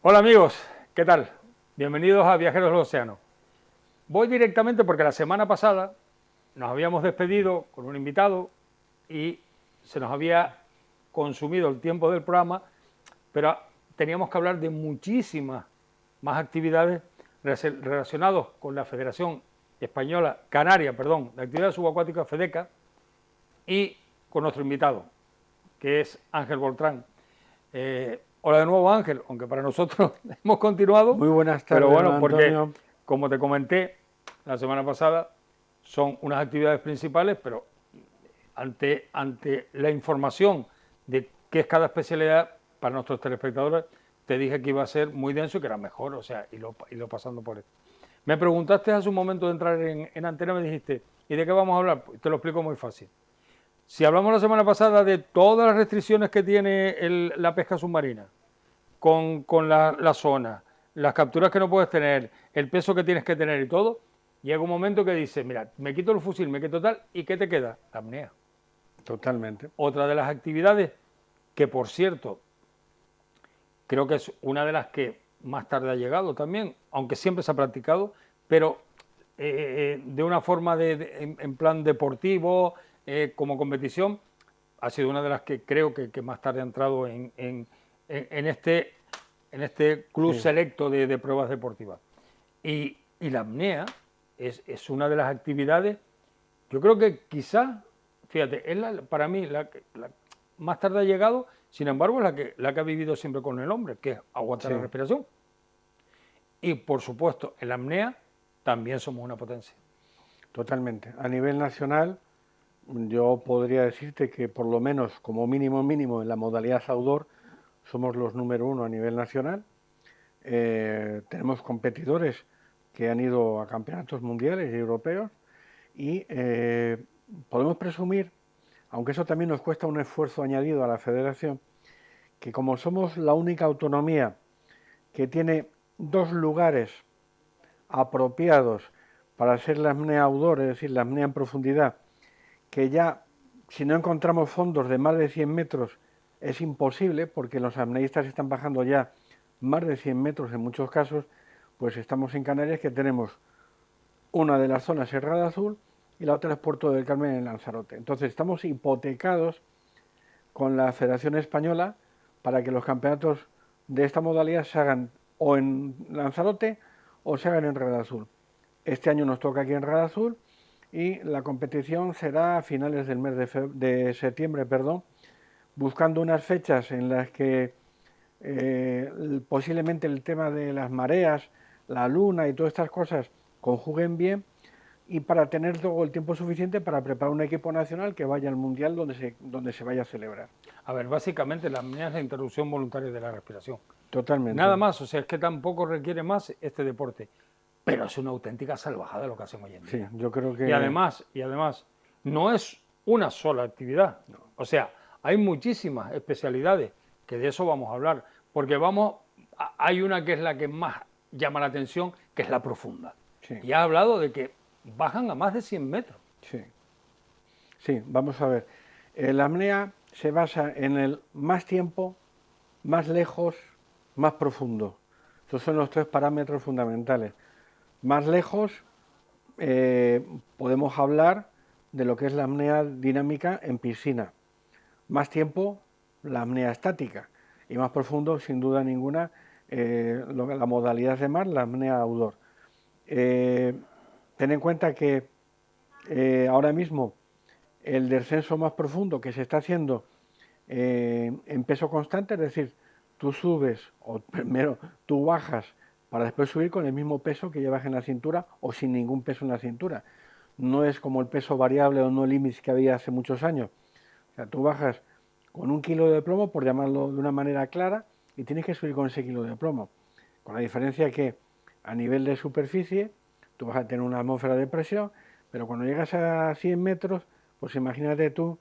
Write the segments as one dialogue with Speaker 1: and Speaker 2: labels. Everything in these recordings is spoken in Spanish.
Speaker 1: Hola amigos, ¿qué tal? Bienvenidos a Viajeros del Océano. Voy directamente porque la semana pasada nos habíamos despedido con un invitado y se nos había consumido el tiempo del programa, pero teníamos que hablar de muchísimas más actividades relacionadas con la Federación Española, Canaria, perdón, de Actividades Subacuáticas FEDECA y con nuestro invitado, que es Ángel Beltrán. Hola de nuevo Ángel, aunque para nosotros hemos continuado,
Speaker 2: Muy buenas
Speaker 1: pero
Speaker 2: tardes, don
Speaker 1: bueno, porque
Speaker 2: Antonio.
Speaker 1: como te comenté la semana pasada, son unas actividades principales, pero ante la información de qué es cada especialidad para nuestros telespectadores, te dije que iba a ser muy denso y que era mejor, o sea, y lo pasando por esto. Me preguntaste hace un momento de entrar en antena, me dijiste, ¿y de qué vamos a hablar? Pues te lo explico muy fácil. Si hablamos la semana pasada de todas las restricciones que tiene la pesca submarina, con la zona, las capturas que no puedes tener, el peso que tienes que tener y todo, llega un momento que dices, mira, me quito el fusil, me quito tal, ¿y qué te queda? La apnea.
Speaker 2: Totalmente.
Speaker 1: Otra de las actividades que, por cierto, creo que es una de las que más tarde ha llegado también, aunque siempre se ha practicado, pero de una forma en plan deportivo, como competición, ha sido una de las que creo que más tarde ha entrado en este club
Speaker 2: Sí,
Speaker 1: selecto de pruebas deportivas. Y la apnea es una de las actividades, yo creo que quizás, fíjate, para mí la más tarde ha llegado, sin embargo, es la que ha vivido siempre con el hombre, que es aguantar la
Speaker 2: sí,
Speaker 1: respiración. Y por supuesto, en la apnea también somos una potencia.
Speaker 2: totalmente. A nivel nacional, yo podría decirte que por lo menos, como mínimo mínimo, en la modalidad outdoor, somos los número uno a nivel nacional. Tenemos competidores que han ido a campeonatos mundiales y europeos y podemos presumir, aunque eso también nos cuesta un esfuerzo añadido a la federación, que como somos la única autonomía que tiene dos lugares apropiados para hacer la apnea outdoor, es decir, la apnea en profundidad, que ya si no encontramos fondos de más de 100 metros es imposible, porque los apneístas están bajando ya más de 100 metros en muchos casos, pues estamos en Canarias, que tenemos una de las zonas Serrada Azul y la otra es Puerto del Carmen en Lanzarote. Entonces estamos hipotecados con la Federación Española para que los campeonatos de esta modalidad se hagan o en Lanzarote o se hagan en Red Azul. Este año nos toca aquí en Red Azul y la competición será a finales del mes de septiembre, perdón, buscando unas fechas en las que posiblemente el tema de las mareas, la luna y todas estas cosas conjuguen bien, y para tener todo el tiempo suficiente para preparar un equipo nacional que vaya al mundial donde se vaya a celebrar.
Speaker 1: A ver, básicamente la apnea es la interrupción voluntaria de la respiración.
Speaker 2: Totalmente.
Speaker 1: Nada más, o sea, es que tampoco requiere más este deporte. Pero es una auténtica salvajada lo que hacen hoy en
Speaker 2: Sí,
Speaker 1: día.
Speaker 2: yo creo
Speaker 1: Y
Speaker 2: que
Speaker 1: además, y además, no es una sola actividad. O sea, hay muchísimas especialidades, que de eso vamos a hablar. Porque hay una que es la que más llama la atención, que es la profunda.
Speaker 2: sí,
Speaker 1: Y ha hablado de que bajan a más de 100 metros.
Speaker 2: sí, sí, vamos a ver. La apnea se basa en el más tiempo, más lejos, más profundo. Estos son los tres parámetros fundamentales. Más lejos, podemos hablar de lo que es la apnea dinámica en piscina. Más tiempo, la apnea estática. Y más profundo, sin duda ninguna, la modalidad de mar, la apnea outdoor. Eh, Ten en cuenta que ahora mismo el descenso más profundo que se está haciendo en peso constante, es decir, tú subes o primero tú bajas para después subir con el mismo peso que llevas en la cintura o sin ningún peso en la cintura. No es como el peso variable o no límite que había hace muchos años. O sea, tú bajas con 1 kilo de plomo, por llamarlo de una manera clara, y tienes que subir con ese kilo de plomo. Con la diferencia que a nivel de superficie tú vas a tener una atmósfera de presión, pero cuando llegas a 100 metros, pues imagínate tú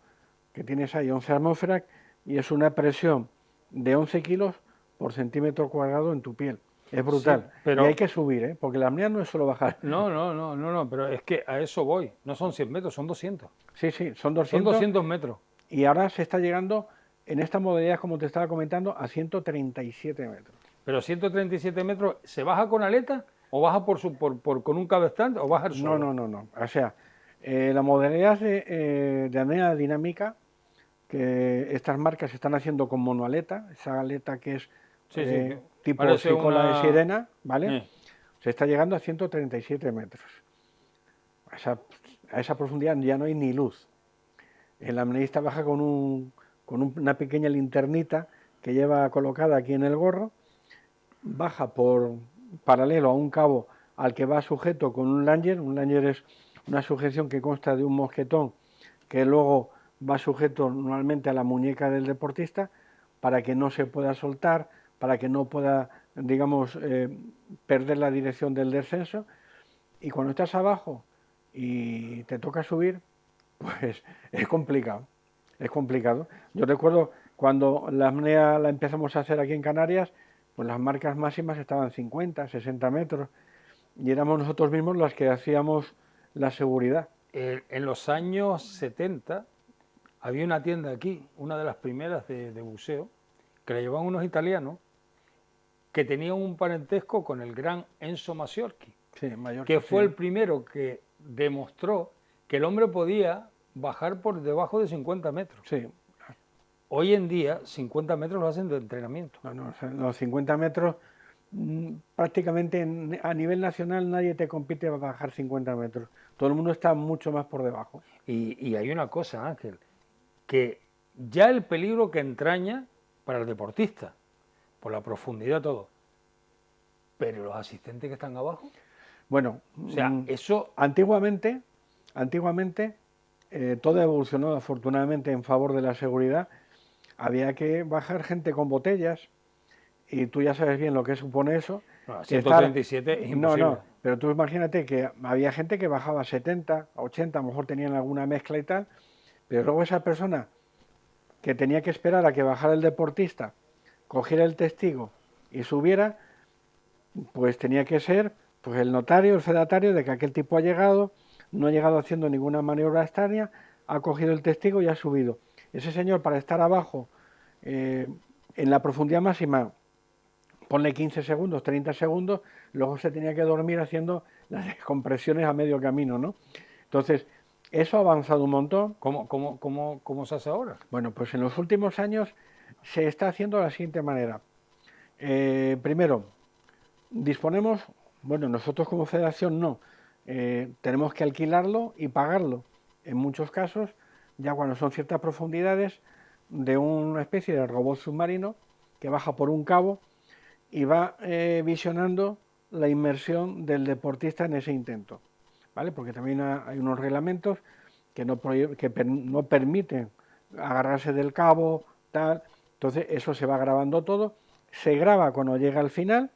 Speaker 2: que tienes ahí 11 atmósferas y es una presión de 11 kilos por centímetro cuadrado en tu piel. Es
Speaker 1: Sí,
Speaker 2: brutal. Y hay
Speaker 1: pero
Speaker 2: que subir, ¿eh? Porque la apnea no es solo bajar.
Speaker 1: no, pero es que a eso voy. No son 100 metros, son 200.
Speaker 2: Sí, sí, son
Speaker 1: Son
Speaker 2: 200
Speaker 1: 200 metros.
Speaker 2: y ahora se está llegando en esta modalidad, como te estaba comentando, a 137 metros.
Speaker 1: Pero 137 metros, ¿se baja con aleta o baja con un cabestand o baja solo?
Speaker 2: No. O sea, la modalidad de apnea dinámica, que estas marcas están haciendo con monoaleta, esa aleta que es
Speaker 1: Sí,
Speaker 2: tipo
Speaker 1: parece
Speaker 2: cola de
Speaker 1: una...
Speaker 2: sirena, ¿vale? Se está llegando a 137 metros. A esa profundidad ya no hay ni luz. El apneísta baja con una pequeña linternita que lleva colocada aquí en el gorro, baja por paralelo a un cabo al que va sujeto con un langer. Un langer es una sujeción que consta de un mosquetón que luego va sujeto normalmente a la muñeca del deportista para que no se pueda soltar, para que no pueda, digamos, perder la dirección del descenso. Y cuando estás abajo y te toca subir, pues es complicado, es complicado. Yo recuerdo cuando la apnea la empezamos a hacer aquí en Canarias, pues las marcas máximas estaban 50, 60 metros, y éramos nosotros mismos los que hacíamos la seguridad.
Speaker 1: En los años 70 había una tienda aquí, una de las primeras de buceo, que la llevaban unos italianos que tenían un parentesco con el gran Enzo Masiorchi,
Speaker 2: Sí, Mallorca,
Speaker 1: que fue
Speaker 2: sí.
Speaker 1: el primero que demostró que el hombre podía bajar por debajo de 50 metros.
Speaker 2: Sí.
Speaker 1: Hoy en día 50 metros lo hacen de entrenamiento.
Speaker 2: No, o sea, los 50 metros prácticamente a nivel nacional nadie te compite a bajar 50 metros. Todo el mundo está mucho más por debajo.
Speaker 1: Y hay una cosa, Ángel, que ya el peligro que entraña para el deportista, por la profundidad, todo, pero los asistentes que están abajo,
Speaker 2: Bueno,
Speaker 1: o sea, eso...
Speaker 2: antiguamente todo evolucionó afortunadamente en favor de la seguridad. Había que bajar gente con botellas, y tú ya sabes bien lo que supone eso.
Speaker 1: No,
Speaker 2: Que estar,
Speaker 1: 137 es imposible.
Speaker 2: pero tú imagínate que había gente que bajaba 70, 80, a lo mejor tenían alguna mezcla y tal, pero luego esa persona que tenía que esperar a que bajara el deportista, cogiera el testigo y subiera, pues tenía que ser pues el notario, el fedatario de que aquel tipo ha llegado, no ha llegado haciendo ninguna maniobra extraña, ha cogido el testigo y ha subido. Ese señor, para estar abajo en la profundidad máxima, ponle 15 segundos, 30 segundos, luego se tenía que dormir haciendo las descompresiones a medio camino, ¿no? Entonces, eso ha avanzado un montón.
Speaker 1: ¿Cómo se hace ahora?
Speaker 2: Bueno, pues en los últimos años se está haciendo de la siguiente manera. Primero, disponemos, bueno, nosotros como federación no, tenemos que alquilarlo y pagarlo. En muchos casos, ya cuando son ciertas profundidades, de una especie de robot submarino que baja por un cabo y va visionando la inmersión del deportista en ese intento, ¿vale? Porque también hay unos reglamentos que no permiten agarrarse del cabo, tal. Entonces eso se va grabando todo, se graba cuando llega al final,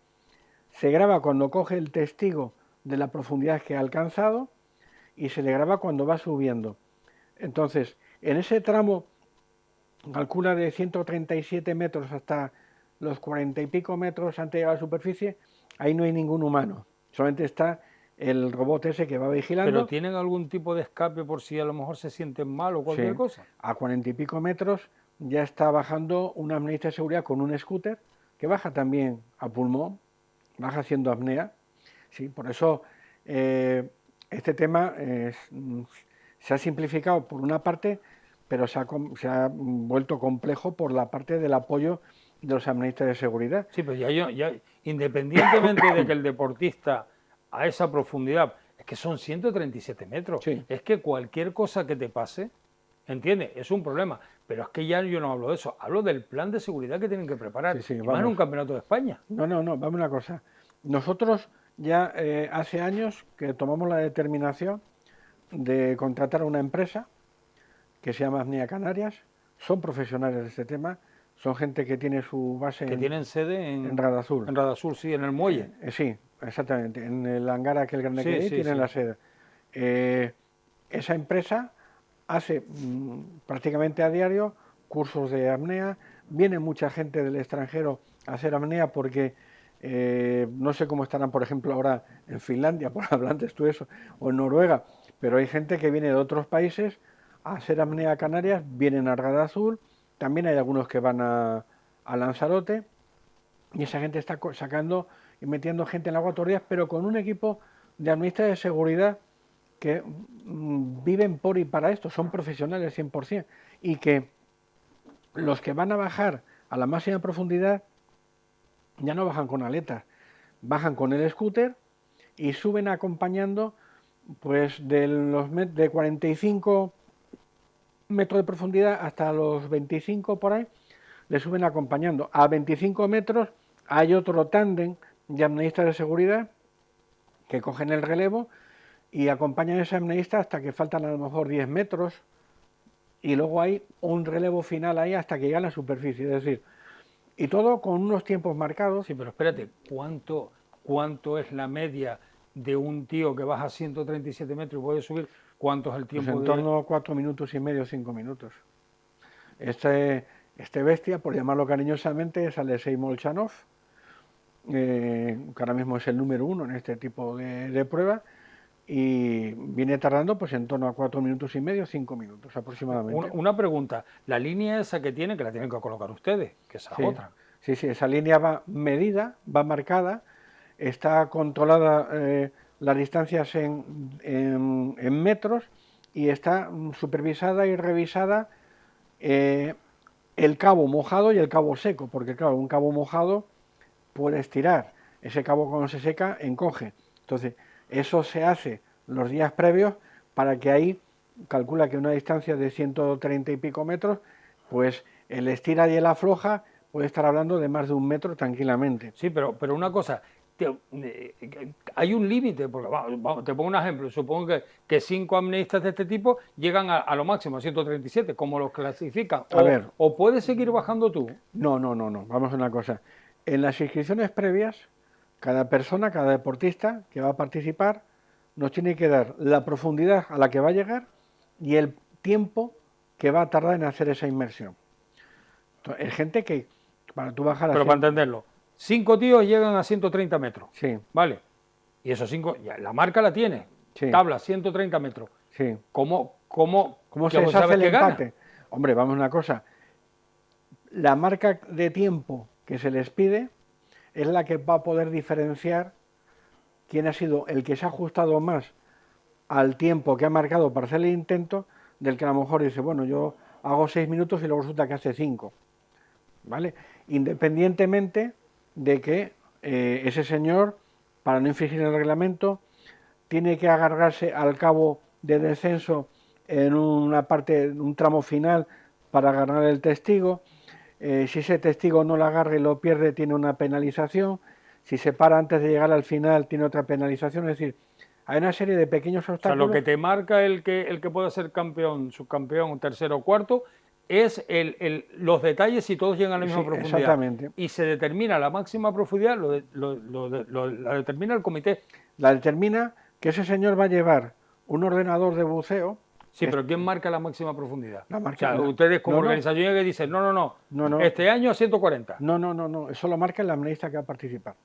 Speaker 2: se graba cuando coge el testigo de la profundidad que ha alcanzado y se le graba cuando va subiendo. Entonces, en ese tramo, calcula de 137 metros hasta los 40 y pico metros antes de llegar a la superficie, ahí no hay ningún humano, solamente está el robot ese que va vigilando.
Speaker 1: ¿Pero tienen algún tipo de escape por si a lo mejor se sienten mal o cualquier cosa?
Speaker 2: A 40 y pico metros ya está bajando un apneísta de seguridad con un scooter que baja también a pulmón, baja haciendo apnea. Sí, por eso este tema se ha simplificado por una parte, pero se ha vuelto complejo por la parte del apoyo de los apneístas de seguridad.
Speaker 1: Sí, pero ya independientemente de que el deportista a esa profundidad, es que son 137 metros,
Speaker 2: Sí.
Speaker 1: Es que cualquier cosa que te pase, ¿entiendes? Es un problema, pero es que ya yo no hablo de eso, hablo del plan de seguridad que tienen que preparar, y más en un campeonato de España.
Speaker 2: No, vamos una cosa. Nosotros ya hace años que tomamos la determinación de contratar a una empresa que se llama Apnea Canarias, son profesionales de este tema, son gente que tiene su base
Speaker 1: que tienen sede
Speaker 2: en Radazur.
Speaker 1: En Radazur, sí, en el muelle.
Speaker 2: Sí, exactamente, en el hangar aquel grande que hay, tienen la sede. Esa empresa hace prácticamente a diario cursos de apnea, viene mucha gente del extranjero a hacer apnea porque no sé cómo estarán, por ejemplo, ahora en Finlandia, por hablantes tú eso, o en Noruega, pero hay gente que viene de otros países a hacer apnea a Canarias, vienen a Radazur, también hay algunos que van a Lanzarote, y esa gente está sacando y metiendo gente en el agua todos los días, pero con un equipo de administradores de seguridad que viven por y para esto, son profesionales 100%, y que los que van a bajar a la máxima profundidad ya no bajan con aletas, bajan con el scooter y suben acompañando pues de 45 metros de profundidad hasta los 25 por ahí, le suben acompañando. A 25 metros hay otro tándem de apneístas de seguridad que cogen el relevo y acompañan a ese apneísta hasta que faltan a lo mejor 10 metros y luego hay un relevo final ahí hasta que llega a la superficie, es decir, y todo con unos tiempos marcados.
Speaker 1: Sí, pero espérate, ¿cuánto es la media de un tío que baja 137 metros y puede subir? ¿Cuánto es el tiempo?
Speaker 2: Pues en torno a 4 minutos y medio, 5 minutos. Este bestia, por llamarlo cariñosamente, es Alexei Molchanov, que ahora mismo es el número 1 en este tipo de prueba, y viene tardando pues en torno a 4 minutos y medio, 5 minutos aproximadamente.
Speaker 1: Una pregunta, la línea esa que tienen, que la tienen que colocar ustedes, que esa
Speaker 2: sí,
Speaker 1: es otra.
Speaker 2: Sí, esa línea va medida, va marcada, está controlada las distancias en metros y está supervisada y revisada el cabo mojado y el cabo seco, porque claro, un cabo mojado puede estirar, ese cabo cuando se seca encoge. Entonces, eso se hace los días previos para que ahí, calcula que una distancia de 130 y pico metros, pues el estira y el afloja puede estar hablando de más de 1 metro tranquilamente.
Speaker 1: Sí, pero una cosa, hay un límite, porque te pongo un ejemplo, supongo que 5 amnistas de este tipo llegan a lo máximo, a 137, ¿cómo los clasifican? ¿O puedes seguir bajando tú?
Speaker 2: No, vamos a una cosa. En las inscripciones previas, cada persona, cada deportista que va a participar, nos tiene que dar la profundidad a la que va a llegar y el tiempo que va a tardar en hacer esa inmersión. Entonces, hay gente que, para tú bajar a...
Speaker 1: Pero para entenderlo, 5 tíos llegan a 130 metros,
Speaker 2: sí,
Speaker 1: ¿vale? Y esos 5, la marca la tiene,
Speaker 2: sí,
Speaker 1: tabla, 130 metros.
Speaker 2: Sí.
Speaker 1: ¿Cómo
Speaker 2: se deshace el empate? Gana? Hombre, vamos a una cosa, la marca de tiempo que se les pide es la que va a poder diferenciar quién ha sido el que se ha ajustado más al tiempo que ha marcado para hacer el intento, del que a lo mejor dice, bueno, yo hago 6 minutos y luego resulta que hace 5, ¿vale? Independientemente de que ese señor, para no infringir el reglamento, tiene que agarrarse al cabo de descenso en una parte, un tramo final para agarrar el testigo. Si ese testigo no lo agarra y lo pierde, tiene una penalización. Si se para antes de llegar al final, tiene otra penalización. Es decir, hay una serie de pequeños obstáculos.
Speaker 1: O sea, lo que te marca el que pueda ser campeón, subcampeón, tercero o cuarto, es los detalles si todos llegan a la misma profundidad.
Speaker 2: Exactamente.
Speaker 1: Y se determina la máxima profundidad, la determina el comité.
Speaker 2: La determina que ese señor va a llevar un ordenador de buceo.
Speaker 1: Sí, pero ¿quién marca la máxima profundidad?
Speaker 2: La marca,
Speaker 1: o sea, ustedes como organización que dicen, no, este año a 140.
Speaker 2: No, eso lo marca el amnista que va a participar.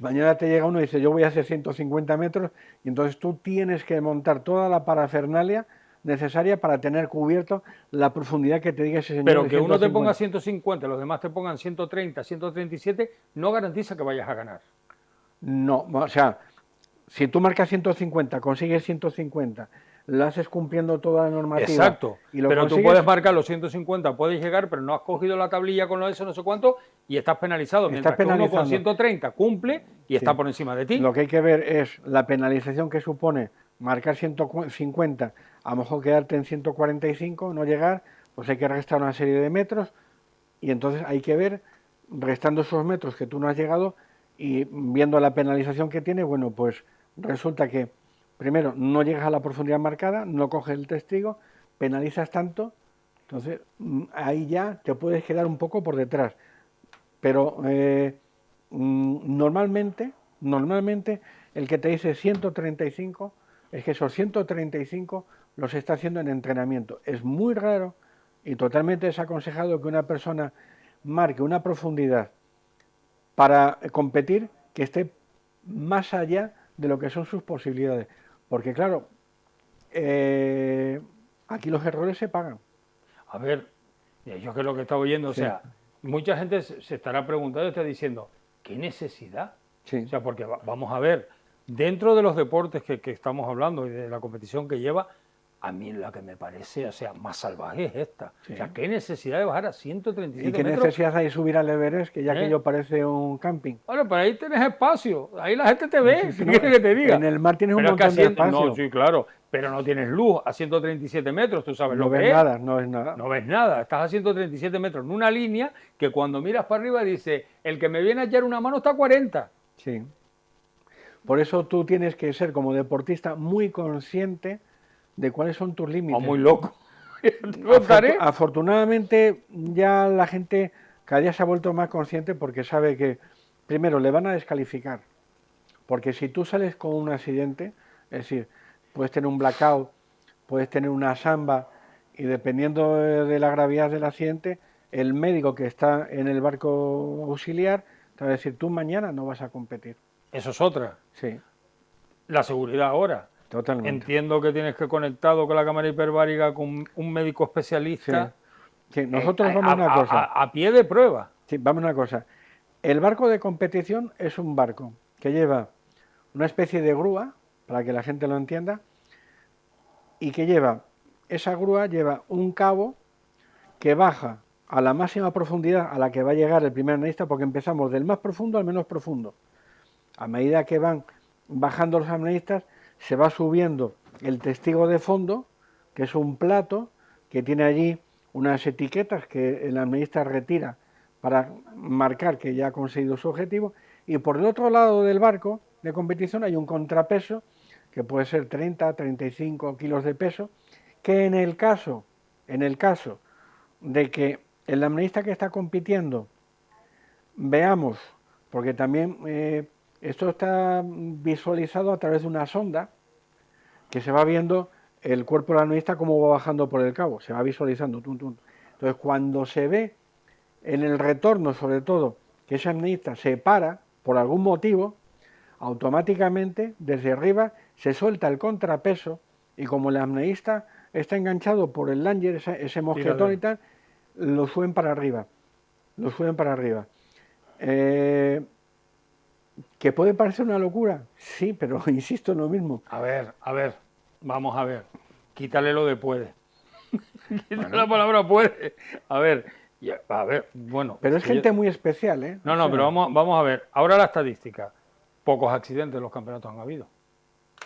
Speaker 2: Mañana te llega uno y dice, yo voy a hacer 150 metros, y entonces tú tienes que montar toda la parafernalia necesaria para tener cubierto la profundidad que te diga ese señor.
Speaker 1: Pero que uno te ponga 150, los demás te pongan 130, 137, no garantiza que vayas a ganar.
Speaker 2: No, o sea, si tú marcas 150, consigues 150, lo haces cumpliendo toda la normativa.
Speaker 1: Exacto, pero tú puedes marcar los 150, puedes llegar, pero no has cogido la tablilla con eso, no sé cuánto, y estás penalizado. Mientras que uno con 130 cumple y está por encima de ti.
Speaker 2: Lo que hay que ver es la penalización que supone marcar 150, a lo mejor quedarte en 145, no llegar, pues hay que restar una serie de metros, y entonces hay que ver, restando esos metros que tú no has llegado, y viendo la penalización que tiene, bueno, pues resulta que primero no llegas a la profundidad marcada, no coges el testigo, penalizas tanto, entonces ahí ya te puedes quedar un poco por detrás. Pero normalmente el que te dice 135 es que esos 135 los está haciendo en entrenamiento. Es muy raro y totalmente desaconsejado que una persona marque una profundidad para competir que esté más allá de lo que son sus posibilidades. Porque claro, aquí los errores se pagan.
Speaker 1: A ver, yo que es lo que estaba oyendo, o sea, mucha gente se estará preguntando, está diciendo, ¿qué necesidad?
Speaker 2: Sí.
Speaker 1: O sea, porque vamos a ver, dentro de los deportes que estamos hablando y de la competición que lleva, a mí la que me parece, o sea, más salvaje es esta.
Speaker 2: Sí.
Speaker 1: O sea, ¿qué necesidad de bajar a
Speaker 2: ¿Y
Speaker 1: 137
Speaker 2: qué
Speaker 1: metros?
Speaker 2: necesidad hay de subir al Everest, que ya
Speaker 1: ¿Eh?
Speaker 2: aquello parece un camping?
Speaker 1: Bueno, pero ahí tienes espacio, ahí la gente te ve,
Speaker 2: Sí, sí,
Speaker 1: ¿qué
Speaker 2: no,
Speaker 1: quieres que te diga?
Speaker 2: en el mar tienes un
Speaker 1: Pero es que
Speaker 2: montón de espacio.
Speaker 1: no, sí, claro, pero no tienes luz a 137 metros, tú sabes
Speaker 2: No
Speaker 1: lo
Speaker 2: ves
Speaker 1: que es.
Speaker 2: nada, no ves nada.
Speaker 1: No ves nada, estás a 137 metros en una línea que cuando miras para arriba dice, el que me viene a echar una mano está a 40.
Speaker 2: Sí. Por eso tú tienes que ser como deportista muy consciente de cuáles son tus límites.
Speaker 1: O muy loco. Te contaré.
Speaker 2: Afortunadamente ya la gente cada día se ha vuelto más consciente porque sabe que primero le van a descalificar. Porque si tú sales con un accidente, es decir, puedes tener un blackout, puedes tener una samba y dependiendo de la gravedad del accidente, el médico que está en el barco auxiliar te va a decir, tú mañana no vas a competir.
Speaker 1: Eso es otra.
Speaker 2: Sí,
Speaker 1: La seguridad ahora.
Speaker 2: totalmente.
Speaker 1: Entiendo que tienes que conectado con la cámara hiperbárica con un médico
Speaker 2: Sí,
Speaker 1: especialista.
Speaker 2: sí. Nosotros vamos a una cosa.
Speaker 1: A pie de prueba.
Speaker 2: Sí, vamos a una cosa. El barco de competición es un barco que lleva una especie de grúa, para que la gente lo entienda, y que esa grúa lleva un cabo que baja a la máxima profundidad a la que va a llegar el primer analista, porque empezamos del más profundo al menos profundo. A medida que van bajando los analistas, se va subiendo el testigo de fondo, que es un plato que tiene allí unas etiquetas que el analista retira para marcar que ya ha conseguido su objetivo, y por el otro lado del barco de competición hay un contrapeso, que puede ser 30, 35 kilos de peso, que en el caso de que el analista que está compitiendo veamos, porque también esto está visualizado a través de una sonda, que se va viendo el cuerpo del analista cómo va bajando por el cabo, se va visualizando. Tum, tum. Entonces, cuando se ve en el retorno, sobre todo, que ese analista se para por algún motivo, automáticamente desde arriba se suelta el contrapeso y como el analista está enganchado por el langer, ese mosquetón y tal, lo suben para arriba. Lo suben para arriba. ¿Que puede parecer una locura? Sí, pero insisto en lo mismo.
Speaker 1: A ver, vamos a ver. Quítale lo de puede. Quítale la palabra puede. A ver, bueno.
Speaker 2: Pero es gente muy especial, ¿eh?
Speaker 1: No, pero vamos a ver. Ahora la estadística. Pocos accidentes en los campeonatos han habido.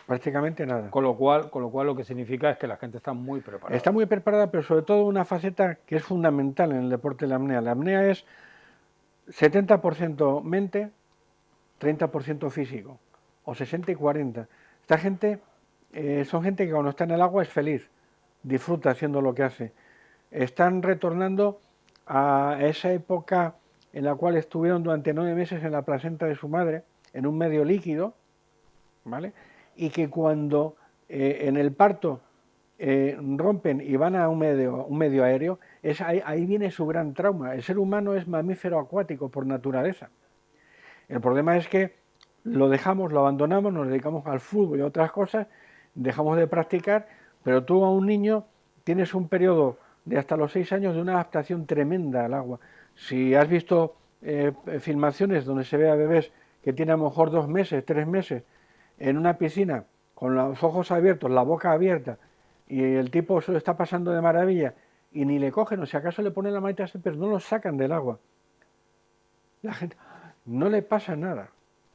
Speaker 2: Prácticamente nada.
Speaker 1: Con lo cual lo que significa es que la gente está muy preparada.
Speaker 2: Está muy preparada, pero sobre todo una faceta que es fundamental en el deporte de la apnea. La apnea es 70% mente, 30% físico, o 60 y 40. Esta gente son gente que cuando está en el agua es feliz, disfruta haciendo lo que hace. Están retornando a esa época en la cual estuvieron durante 9 meses en la placenta de su madre, en un medio líquido, ¿vale? Y que cuando en el parto rompen y van a un medio aéreo, ahí viene su gran trauma. El ser humano es mamífero acuático por naturaleza. El problema es que lo dejamos, lo abandonamos, nos dedicamos al fútbol y a otras cosas, dejamos de practicar, pero tú a un niño tienes un periodo de hasta los 6 años de una adaptación tremenda al agua. Si has visto filmaciones donde se ve a bebés que tienen a lo mejor 2 meses, 3 meses, en una piscina, con los ojos abiertos, la boca abierta, y el tipo se lo está pasando de maravilla, y ni le cogen, o si acaso le ponen la manita así, pero no lo sacan del agua. La gente, no le pasa nada,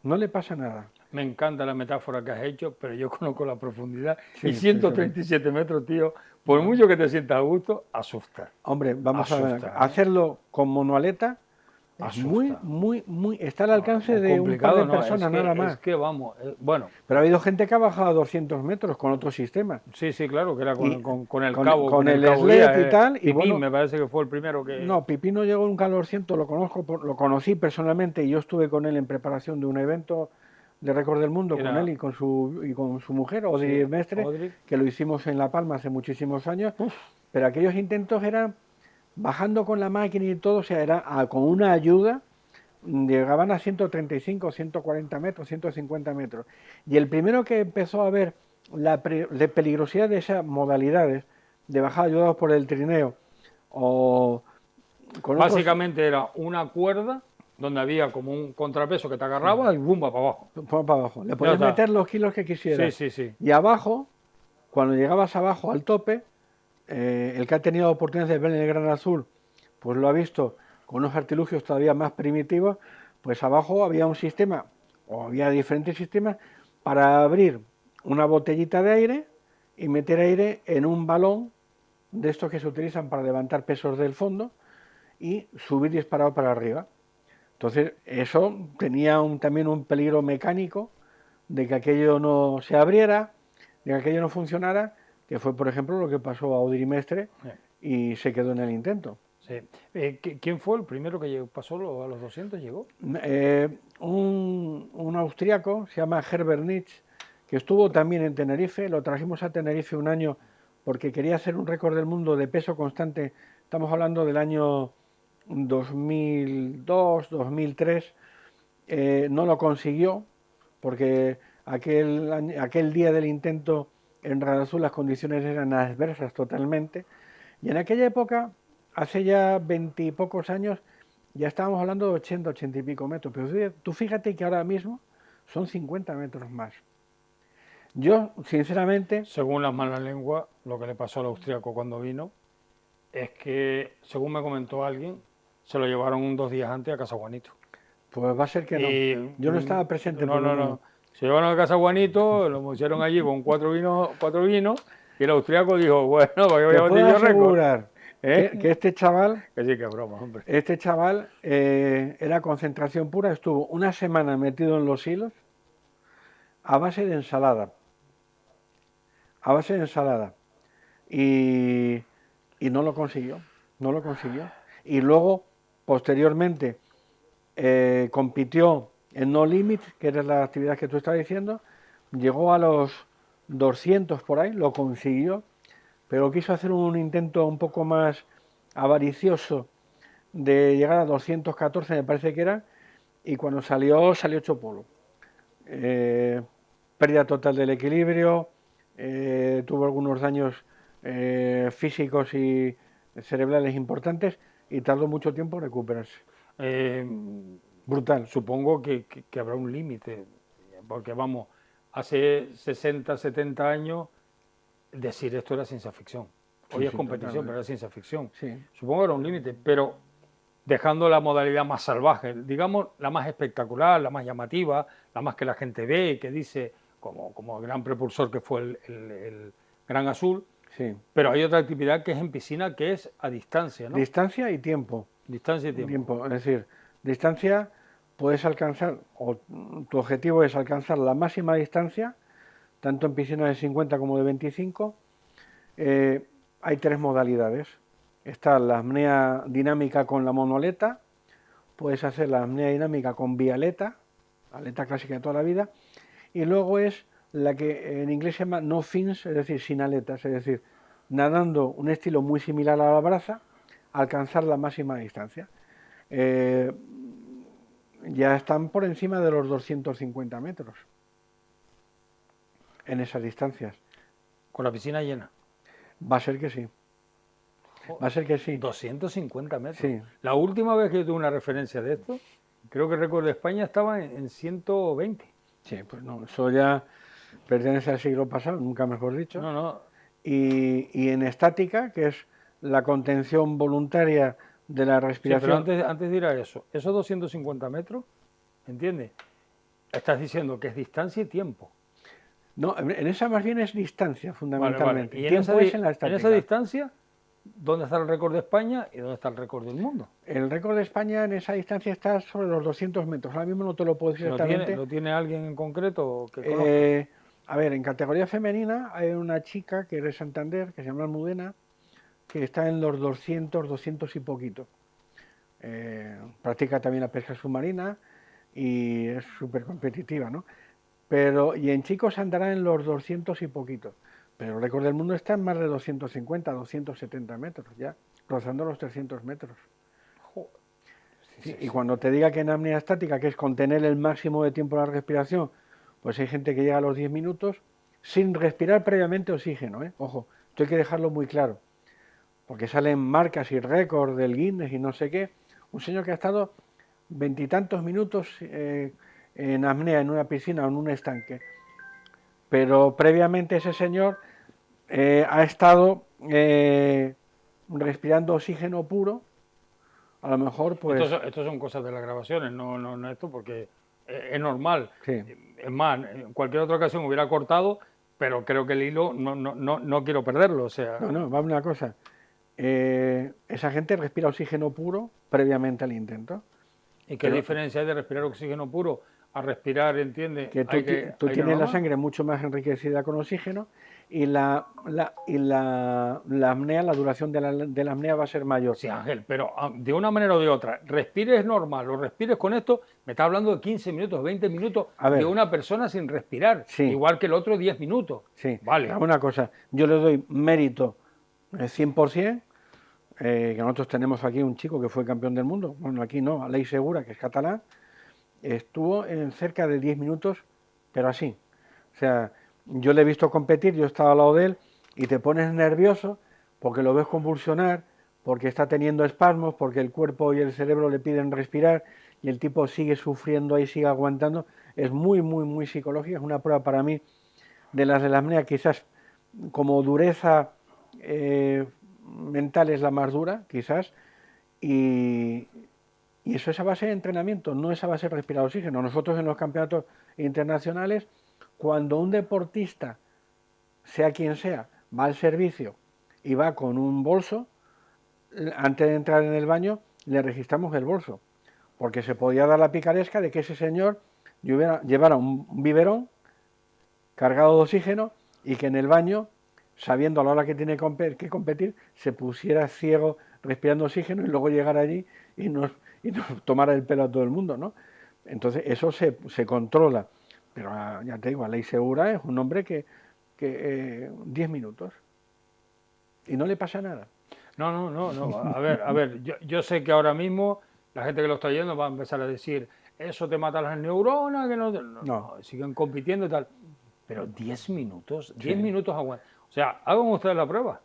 Speaker 2: no le pasa nada.
Speaker 1: Me encanta la metáfora que has hecho, pero yo conozco la profundidad.
Speaker 2: Sí,
Speaker 1: y 137 metros, tío, por mucho que te sientas a gusto, asusta.
Speaker 2: Hombre, vamos a ver, hacerlo con monoaleta es muy, está al alcance de un par de personas, nada más.
Speaker 1: Es que vamos, bueno.
Speaker 2: Pero ha habido gente que ha bajado a 200 metros con otro sistema.
Speaker 1: Sí, claro, que era con el
Speaker 2: cabo. Con el
Speaker 1: cabo
Speaker 2: sled y tal.
Speaker 1: Pipín, y bueno, me parece que fue el primero que...
Speaker 2: No, Pipín no llegó nunca al 200, lo conocí personalmente y yo estuve con él en preparación de un evento de récord del mundo, con él y con su mujer, Audrey Mestre, que lo hicimos en La Palma hace muchísimos años. Pero aquellos intentos eran bajando con la máquina y todo, o sea, era con una ayuda, llegaban a 135, 140 metros, 150 metros. Y el primero que empezó a ver la peligrosidad de esas modalidades de bajada ayudados por el trineo o
Speaker 1: Básicamente era una cuerda donde había como un contrapeso que te agarraba y ¡bumba! Para abajo.
Speaker 2: Para abajo. Le podías meter los kilos que quisieras.
Speaker 1: Sí, sí, sí.
Speaker 2: Y abajo, cuando llegabas abajo al tope, el que ha tenido oportunidad de ver en el Gran Azul, pues lo ha visto con unos artilugios todavía más primitivos, pues abajo había un sistema, o había diferentes sistemas, para abrir una botellita de aire y meter aire en un balón de estos que se utilizan para levantar pesos del fondo y subir disparado para arriba. Entonces, eso tenía también un peligro mecánico de que aquello no se abriera, de que aquello no funcionara, que fue, por ejemplo, lo que pasó a Audimestre y se quedó en el intento.
Speaker 1: Sí. ¿Quién fue el primero que pasó a los 200? ¿Llegó?
Speaker 2: Un austriaco, se llama Herbert Nitsch, que estuvo también en Tenerife. Lo trajimos a Tenerife un año porque quería hacer un récord del mundo de peso constante. Estamos hablando del año 2002, 2003. No lo consiguió porque aquel día del intento en Gran Azul las condiciones eran adversas totalmente. Y en aquella época, hace ya 20 y pocos años, ya estábamos hablando de 80, 80 y pico metros. Pero tú fíjate que ahora mismo son 50 metros más. Yo, sinceramente...
Speaker 1: Según las malas lenguas, lo que le pasó al austríaco cuando vino es que, según me comentó alguien, se lo llevaron 2 días antes a Casa Juanito.
Speaker 2: Pues va a ser que no. Yo no estaba presente.
Speaker 1: No. Se llevaron a Casa Juanito, lo pusieron allí con 4 vinos, y el austríaco dijo, bueno, ¿para qué voy a batir yo récord?
Speaker 2: Que este chaval...
Speaker 1: Que sí, que es broma, hombre.
Speaker 2: Este chaval era concentración pura, estuvo una semana metido en los hilos a base de ensalada. A base de ensalada. Y no lo consiguió. No lo consiguió. Y luego, posteriormente, compitió en No Limit, que era la actividad que tú estabas diciendo, llegó a los 200 por ahí, lo consiguió, pero quiso hacer un intento un poco más avaricioso de llegar a 214, me parece que era, y cuando salió hecho polvo. Pérdida total del equilibrio, tuvo algunos daños físicos y cerebrales importantes y tardó mucho tiempo en recuperarse. Brutal.
Speaker 1: Supongo que habrá un límite, porque vamos, hace 60, 70 años decir esto era ciencia ficción. Hoy es competición, pero era ciencia ficción.
Speaker 2: Sí.
Speaker 1: Supongo que era un límite, pero dejando la modalidad más salvaje, digamos la más espectacular, la más llamativa, la más que la gente ve, que dice, como el gran propulsor que fue el Gran Azul.
Speaker 2: Sí.
Speaker 1: Pero hay otra actividad que es en piscina, que es a distancia, ¿no?
Speaker 2: Distancia y tiempo.
Speaker 1: Distancia y tiempo.
Speaker 2: Es decir, distancia puedes alcanzar, o tu objetivo es alcanzar la máxima distancia, tanto en piscina de 50 como de 25. Hay 3 modalidades. Está la apnea dinámica con la monoaleta, puedes hacer la apnea dinámica con bialeta, aleta clásica de toda la vida, y luego es la que en inglés se llama no fins, es decir, sin aletas, es decir, nadando un estilo muy similar a la braza, alcanzar la máxima distancia. Ya están por encima de los 250 metros en esas distancias.
Speaker 1: ¿Con la piscina llena?
Speaker 2: Va a ser que sí. Va a ser que sí.
Speaker 1: 250 metros.
Speaker 2: Sí.
Speaker 1: La última vez que yo tuve una referencia de esto, creo que el récord de España estaba en 120.
Speaker 2: Sí, pues no, eso ya pertenece al siglo pasado, nunca mejor dicho.
Speaker 1: No.
Speaker 2: Y en estática, que es la contención voluntaria de la respiración.
Speaker 1: Sí, pero antes de ir a eso, esos 250 metros, ¿entiendes? Estás diciendo que es distancia y tiempo.
Speaker 2: No, en esa más bien es distancia, fundamentalmente.
Speaker 1: Vale. Y en esa distancia, ¿dónde está el récord de España y dónde está el récord del mundo?
Speaker 2: El récord de España en esa distancia está sobre los 200 metros. Ahora mismo no te lo puedo decir exactamente.
Speaker 1: ¿Lo tiene alguien en concreto que conozca?
Speaker 2: A ver, en categoría femenina hay una chica que es de Santander, que se llama Almudena, que está en los 200, 200 y poquito. Practica también la pesca submarina y es súper competitiva, ¿no? Y en chicos andará en los 200 y poquito. Pero el récord del mundo está en más de 250, 270 metros ya, rozando los 300 metros. Sí. Y cuando te diga que en apnea estática, que es contener el máximo de tiempo la respiración, pues hay gente que llega a los 10 minutos sin respirar previamente oxígeno, ¿eh? Ojo, esto hay que dejarlo muy claro. porque salen marcas y récords del Guinness y no sé qué, un señor que ha estado veintitantos minutos en apnea, en una piscina o en un estanque. Pero previamente ese señor ha estado respirando oxígeno puro, a lo mejor pues...
Speaker 1: Estos son cosas de las grabaciones, no esto, porque es normal.
Speaker 2: Sí.
Speaker 1: Es más, en cualquier otra ocasión hubiera cortado, pero creo que el hilo no quiero perderlo. O sea,
Speaker 2: No, va una cosa. Esa gente respira oxígeno puro previamente al intento.
Speaker 1: ¿y qué diferencia hay de respirar oxígeno puro a respirar, entiendes?
Speaker 2: Que tú tienes la sangre mucho más enriquecida con oxígeno y la apnea, la duración de la apnea va a ser mayor.
Speaker 1: Sí, Ángel, pero de una manera o de otra, respires normal o respires con esto, me está hablando de 15 minutos, 20 minutos de una persona sin respirar,
Speaker 2: sí,
Speaker 1: igual que el otro 10 minutos.
Speaker 2: Sí,
Speaker 1: vale.
Speaker 2: Una cosa, yo le doy mérito 100%, que nosotros tenemos aquí un chico que fue campeón del mundo, bueno, aquí no, Aleix Segura, que es catalán, estuvo en cerca de 10 minutos, pero así. O sea, yo le he visto competir, yo he estado al lado de él, y te pones nervioso porque lo ves convulsionar, porque está teniendo espasmos, porque el cuerpo y el cerebro le piden respirar, y el tipo sigue sufriendo ahí, sigue aguantando. Es muy psicológica, es una prueba para mí de las de la apnea, quizás como dureza mental es la más dura, quizás, y eso es a base de entrenamiento, no es a base de respirar oxígeno. Nosotros en los campeonatos internacionales, cuando un deportista, sea quien sea, va al servicio y va con un bolso, antes de entrar en el baño le registramos el bolso, porque se podía dar la picaresca de que ese señor llevara un biberón cargado de oxígeno y que en el baño, sabiendo a la hora que tiene que competir, se pusiera ciego respirando oxígeno y luego llegara allí y nos tomara el pelo a todo el mundo, ¿no? Entonces eso se controla, pero ya te digo, Aleix Segura es un hombre que 10 minutos y no le pasa nada.
Speaker 1: No. A ver, yo sé que ahora mismo la gente que lo está oyendo va a empezar a decir, eso te mata las neuronas, que no, siguen compitiendo y tal. Pero 10 minutos, 10 minutos aguanta. O sea, hagan ustedes la prueba.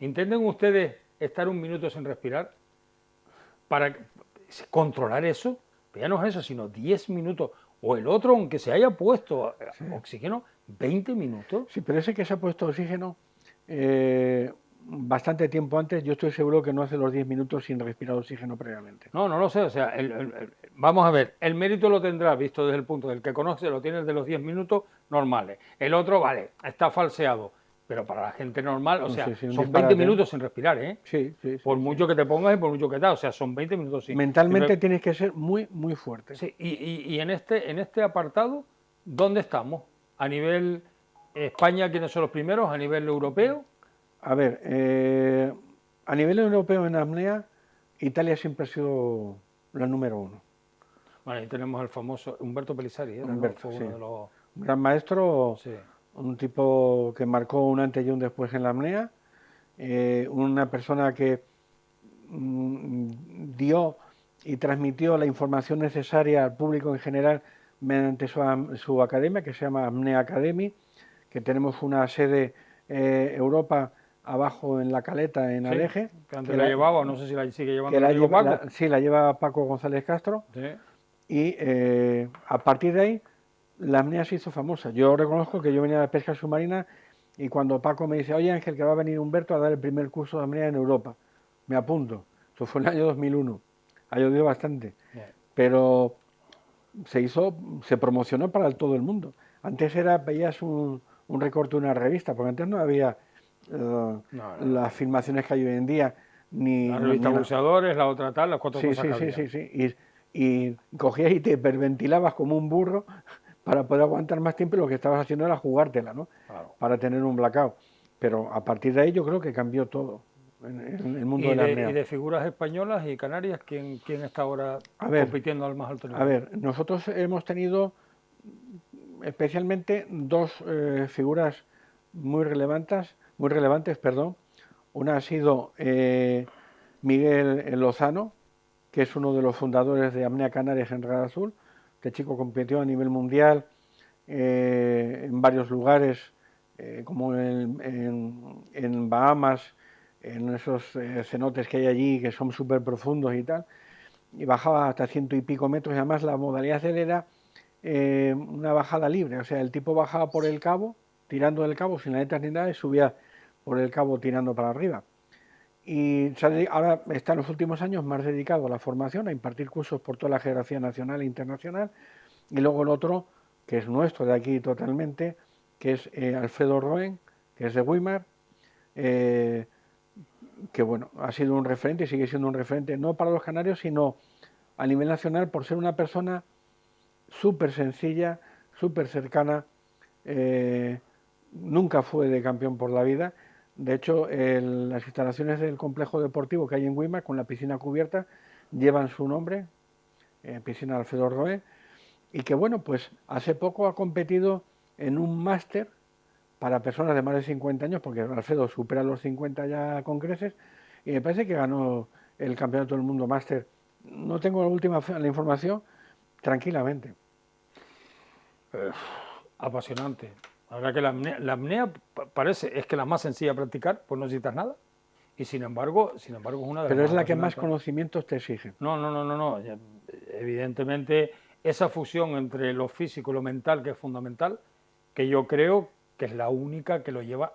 Speaker 1: Intenten ustedes estar un minuto sin respirar para controlar eso. Pero ya no es eso, sino 10 minutos. O el otro, aunque se haya puesto oxígeno, 20 minutos.
Speaker 2: Sí, pero ese que se ha puesto oxígeno bastante tiempo antes, yo estoy seguro que no hace los 10 minutos sin respirar oxígeno previamente.
Speaker 1: No lo sé, o sea, vamos a ver, el mérito lo tendrá, visto desde el punto del que conoce, lo tiene de los 10 minutos normales. El otro, vale, está falseado, pero para la gente normal, o sea, son 20 minutos sin respirar, ¿eh?
Speaker 2: Sí.
Speaker 1: Por mucho que te pongas y por mucho que tal, o sea, son 20 minutos sin...
Speaker 2: Mentalmente tienes que ser muy fuerte.
Speaker 1: Sí, y en este apartado, ¿dónde estamos? A nivel España, ¿quiénes son los primeros? A nivel europeo.
Speaker 2: A ver, a nivel europeo en apnea, Italia siempre ha sido la número 1.
Speaker 1: Bueno, ahí tenemos al famoso Umberto Pellizzari,
Speaker 2: Humberto,
Speaker 1: fue uno de los...
Speaker 2: Un gran maestro,
Speaker 1: sí.
Speaker 2: Un tipo que marcó un antes y un después en la apnea, una persona que dio y transmitió la información necesaria al público en general mediante su academia, que se llama Apnea Academy, que tenemos una sede Europa abajo en La Caleta, en Aleje.
Speaker 1: Que antes la llevaba, no sé si la sigue llevando.
Speaker 2: Sí, la lleva Paco González Castro.
Speaker 1: Sí.
Speaker 2: Y a partir de ahí, la apnea se hizo famosa. Yo reconozco que yo venía de pesca submarina y cuando Paco me dice, oye Ángel, que va a venir Humberto a dar el primer curso de apnea en Europa, me apunto. Eso fue en el año 2001. Ha llovido bastante. Pero se promocionó para todo el mundo. Antes veías un recorte de una revista, porque antes no había las filmaciones que hay hoy en día.
Speaker 1: La revista Buceadores, la otra tal, las cuatro cosas que había.
Speaker 2: Sí. Y cogías y te hiperventilabas como un burro para poder aguantar más tiempo y lo que estabas haciendo era jugártela, ¿no?
Speaker 1: Claro.
Speaker 2: Para tener un blackout. Pero a partir de ahí yo creo que cambió todo en el mundo de la apnea.
Speaker 1: ¿Y de figuras españolas y canarias, quién está ahora compitiendo al más alto nivel?
Speaker 2: A ver, nosotros hemos tenido especialmente dos figuras muy relevantes. Una ha sido Miguel Lozano, que es uno de los fundadores de Apnea Canarias en Radar Azul. Este chico compitió a nivel mundial en varios lugares, como en Bahamas, en esos cenotes que hay allí, que son súper profundos y tal, y bajaba hasta 100 y pico metros, y además la modalidad de él era una bajada libre, o sea, el tipo bajaba por el cabo, tirando del cabo sin aletas ni nada, y subía por el cabo tirando para arriba. Y ahora está en los últimos años más dedicado a la formación, a impartir cursos por toda la geografía nacional e internacional, y luego el otro, que es nuestro de aquí totalmente, que es Alfredo Roen, que es de Weimar, que bueno, ha sido un referente y sigue siendo un referente no para los canarios, sino a nivel nacional por ser una persona súper sencilla, súper cercana, nunca fue de campeón por la vida. De hecho, las instalaciones del complejo deportivo que hay en Weimar, con la piscina cubierta, llevan su nombre, piscina Alfredo Roe, y que bueno, pues hace poco ha competido en un máster para personas de más de 50 años, porque Alfredo supera los 50 ya con creces, y me parece que ganó el campeonato del mundo máster. No tengo la información, tranquilamente.
Speaker 1: Apasionante. La verdad que la apnea parece, es que la más sencilla de practicar, pues no necesitas nada. Y sin embargo es una de las
Speaker 2: Pero
Speaker 1: más
Speaker 2: es la que más
Speaker 1: apasionantes.
Speaker 2: conocimientos te exige.
Speaker 1: No. Evidentemente, esa fusión entre lo físico y lo mental, que es fundamental, que yo creo que es la única que lo lleva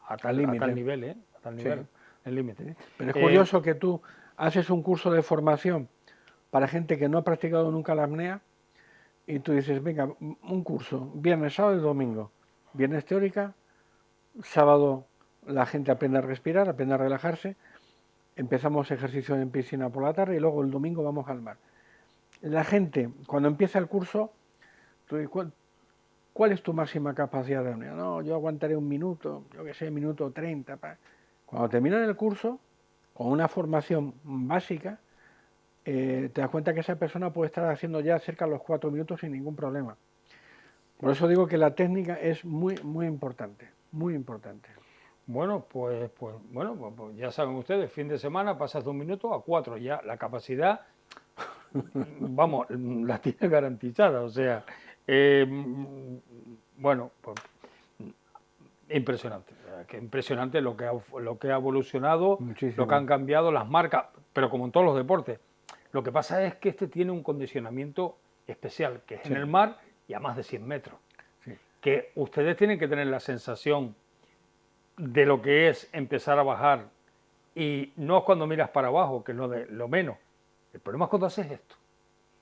Speaker 1: a tal nivel, ¿eh? A tal nivel, el límite.
Speaker 2: Pero es curioso que tú haces un curso de formación para gente que no ha practicado nunca la apnea y tú dices, venga, un curso, viernes, sábado y domingo. Viernes teórica, sábado la gente aprende a respirar, aprende a relajarse, empezamos ejercicio en piscina por la tarde y luego el domingo vamos al mar. La gente, cuando empieza el curso, tú dices, ¿cuál es tu máxima capacidad de apnea? No, yo aguantaré un minuto, yo que sé, minuto 30. Cuando terminan el curso, con una formación básica, te das cuenta que esa persona puede estar haciendo ya cerca de los 4 minutos sin ningún problema. Por eso digo que la técnica es muy, muy importante, muy importante.
Speaker 1: Bueno, pues ya saben ustedes, fin de semana pasas de 1 minuto a 4, ya la capacidad, vamos, la tiene garantizada, o sea, bueno, pues impresionante, que impresionante lo que ha evolucionado,
Speaker 2: Muchísimo.
Speaker 1: Lo que han cambiado las marcas, pero como en todos los deportes. Lo que pasa es que este tiene un condicionamiento especial, que es en el mar y a más de 100 metros.
Speaker 2: Sí.
Speaker 1: Que ustedes tienen que tener la sensación de lo que es empezar a bajar, y no es cuando miras para abajo, que es lo menos. El problema es cuando haces esto.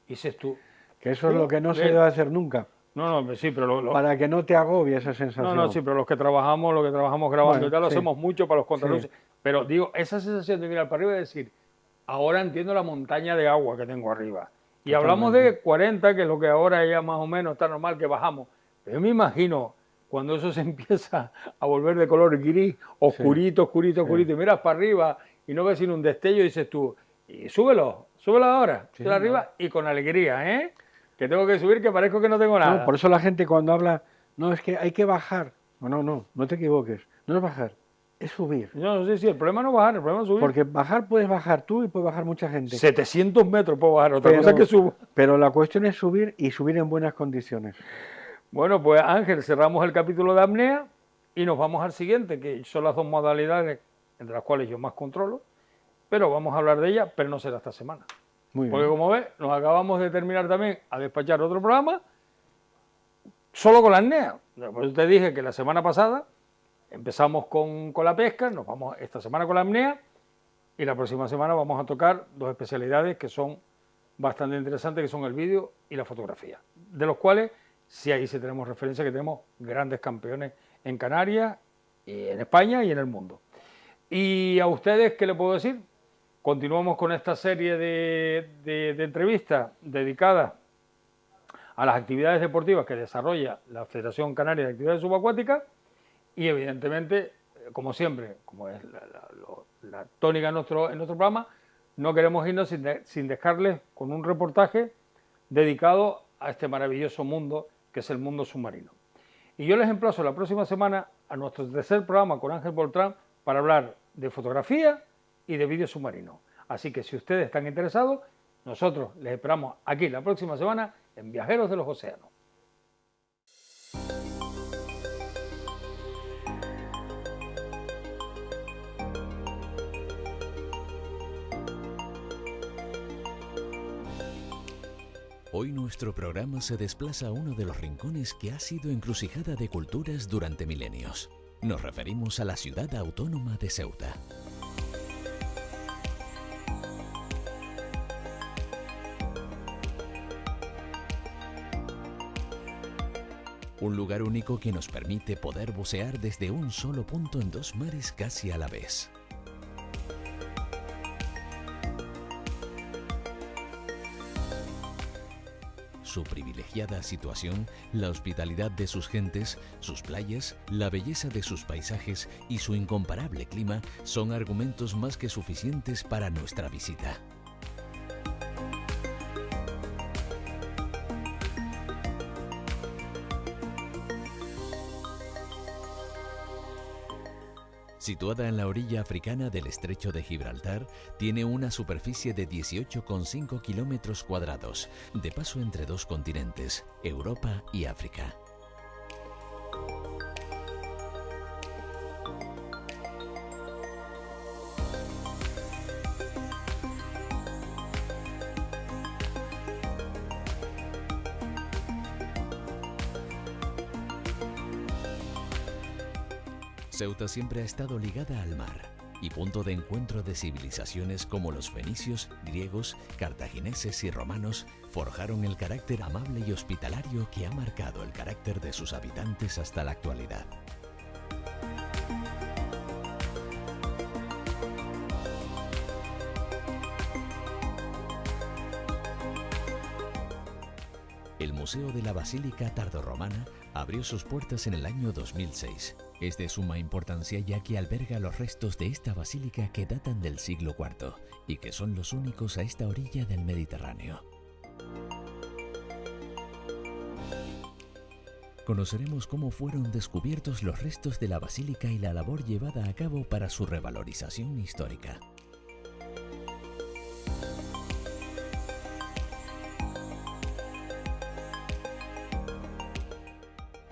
Speaker 1: Y dices tú...
Speaker 2: Que eso es lo que no se debe hacer nunca.
Speaker 1: No, sí, pero...
Speaker 2: para que no te agobie esa sensación.
Speaker 1: No, sí, pero los que trabajamos grabando
Speaker 2: Bueno,
Speaker 1: y tal, lo
Speaker 2: sí.
Speaker 1: hacemos mucho para los contraluces.
Speaker 2: Sí.
Speaker 1: Pero digo, esa sensación de mirar para arriba y decir, ahora entiendo la montaña de agua que tengo arriba. Y
Speaker 2: Totalmente.
Speaker 1: hablamos de 40, que es lo que ahora ya más o menos está normal que bajamos. Pero yo me imagino cuando eso se empieza a volver de color gris, oscurito, y miras para arriba y no ves sino un destello y dices tú, y súbelo ahora, súbelo arriba y con alegría, ¿eh? Que tengo que subir, que parezco que no tengo nada.
Speaker 2: No, por eso la gente cuando habla, no, es que hay que bajar. No te equivoques, no es bajar, es subir.
Speaker 1: No, sí, el problema no es bajar, el problema es subir.
Speaker 2: Porque bajar puedes bajar tú y puede bajar mucha gente.
Speaker 1: 700 metros puedo bajar, otra cosa es que subo.
Speaker 2: Pero la cuestión es subir y subir en buenas condiciones.
Speaker 1: Bueno, pues Ángel, cerramos el capítulo de apnea y nos vamos al siguiente, que son las dos modalidades entre las cuales yo más controlo, pero vamos a hablar de ellas, pero no será esta semana.
Speaker 2: Muy bien.
Speaker 1: Porque como ves, nos acabamos de terminar también a despachar otro programa solo con la apnea. Por eso te dije que la semana pasada empezamos con la pesca, nos vamos esta semana con la apnea y la próxima semana vamos a tocar dos especialidades que son bastante interesantes, que son el vídeo y la fotografía, de los cuales sí ahí sí tenemos referencia, que tenemos grandes campeones en Canarias, y en España y en el mundo. Y a ustedes, ¿qué les puedo decir? Continuamos con esta serie de entrevistas dedicadas a las actividades deportivas que desarrolla la Federación Canaria de Actividades Subacuáticas y evidentemente, como siempre, como es la tónica en nuestro programa, no queremos irnos sin dejarles con un reportaje dedicado a este maravilloso mundo que es el mundo submarino. Y yo les emplazo la próxima semana a nuestro tercer programa con Ángel Beltrán para hablar de fotografía y de vídeo submarino. Así que si ustedes están interesados, nosotros les esperamos aquí la próxima semana en Viajeros de los Océanos.
Speaker 3: Hoy nuestro programa se desplaza a uno de los rincones que ha sido encrucijada de culturas durante milenios. Nos referimos a la ciudad autónoma de Ceuta. Un lugar único que nos permite poder bucear desde un solo punto en dos mares casi a la vez. Su privilegiada situación, la hospitalidad de sus gentes, sus playas, la belleza de sus paisajes y su incomparable clima son argumentos más que suficientes para nuestra visita. Situada en la orilla africana del Estrecho de Gibraltar, tiene una superficie de 18,5 kilómetros cuadrados, de paso entre dos continentes, Europa y África. Ceuta siempre ha estado ligada al mar y punto de encuentro de civilizaciones como los fenicios, griegos, cartagineses y romanos forjaron el carácter amable y hospitalario que ha marcado el carácter de sus habitantes hasta la actualidad. El Museo de la Basílica Tardorromana abrió sus puertas en el año 2006. Es de suma importancia ya que alberga los restos de esta basílica que datan del siglo IV y que son los únicos a esta orilla del Mediterráneo. Conoceremos cómo fueron descubiertos los restos de la basílica y la labor llevada a cabo para su revalorización histórica.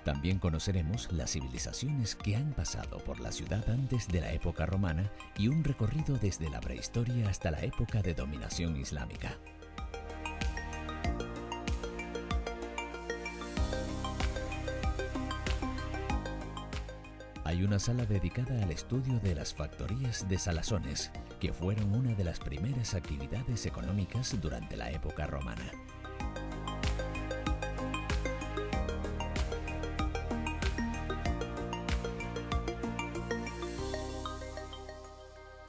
Speaker 3: También conoceremos las civilizaciones que han pasado por la ciudad antes de la época romana y un recorrido desde la prehistoria hasta la época de dominación islámica. Hay una sala dedicada al estudio de las factorías de salazones, que fueron una de las primeras actividades económicas durante la época romana.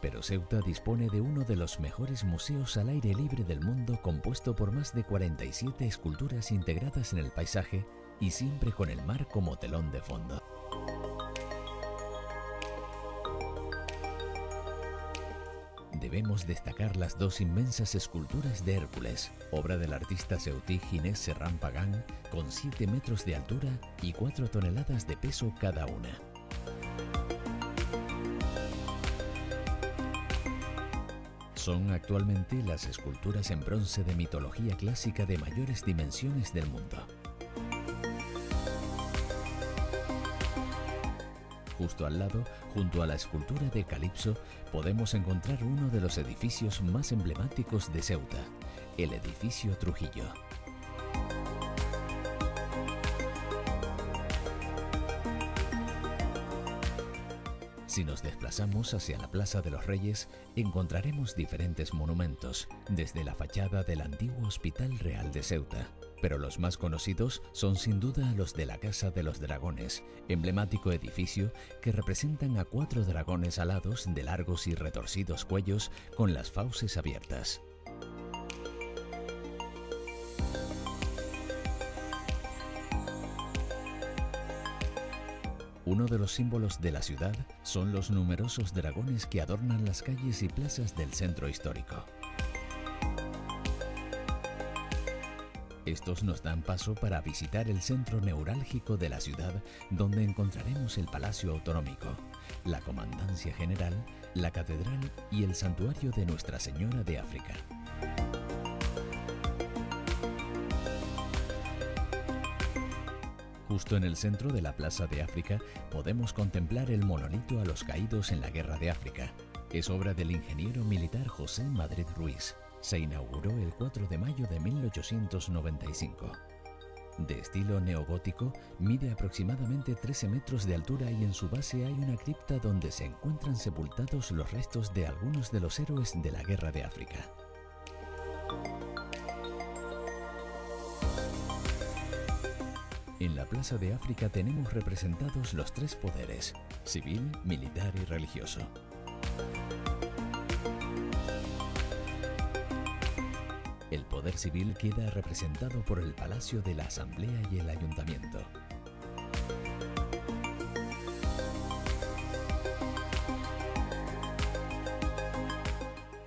Speaker 3: Pero Ceuta dispone de uno de los mejores museos al aire libre del mundo, compuesto por más de 47 esculturas integradas en el paisaje y siempre con el mar como telón de fondo. Debemos destacar las dos inmensas esculturas de Hércules, obra del artista ceutí Ginés Serrán Pagán, con 7 metros de altura y 4 toneladas de peso cada una. Son actualmente las esculturas en bronce de mitología clásica de mayores dimensiones del mundo. Justo al lado, junto a la escultura de Calipso, podemos encontrar uno de los edificios más emblemáticos de Ceuta, el edificio Trujillo. Si nos desplazamos hacia la Plaza de los Reyes, encontraremos diferentes monumentos, desde la fachada del antiguo Hospital Real de Ceuta. Pero los más conocidos son sin duda los de la Casa de los Dragones, emblemático edificio que representan a 4 dragones alados de largos y retorcidos cuellos con las fauces abiertas. Uno de los símbolos de la ciudad son los numerosos dragones que adornan las calles y plazas del centro histórico. Estos nos dan paso para visitar el centro neurálgico de la ciudad, donde encontraremos el Palacio Autonómico, la Comandancia General, la Catedral y el Santuario de Nuestra Señora de África. Justo en el centro de la Plaza de África podemos contemplar el monolito a los caídos en la Guerra de África. Es obra del ingeniero militar José Madrid Ruiz. Se inauguró el 4 de mayo de 1895. De estilo neogótico, mide aproximadamente 13 metros de altura y en su base hay una cripta donde se encuentran sepultados los restos de algunos de los héroes de la Guerra de África. En la Plaza de África tenemos representados los tres poderes: civil, militar y religioso. El poder civil queda representado por el Palacio de la Asamblea y el Ayuntamiento.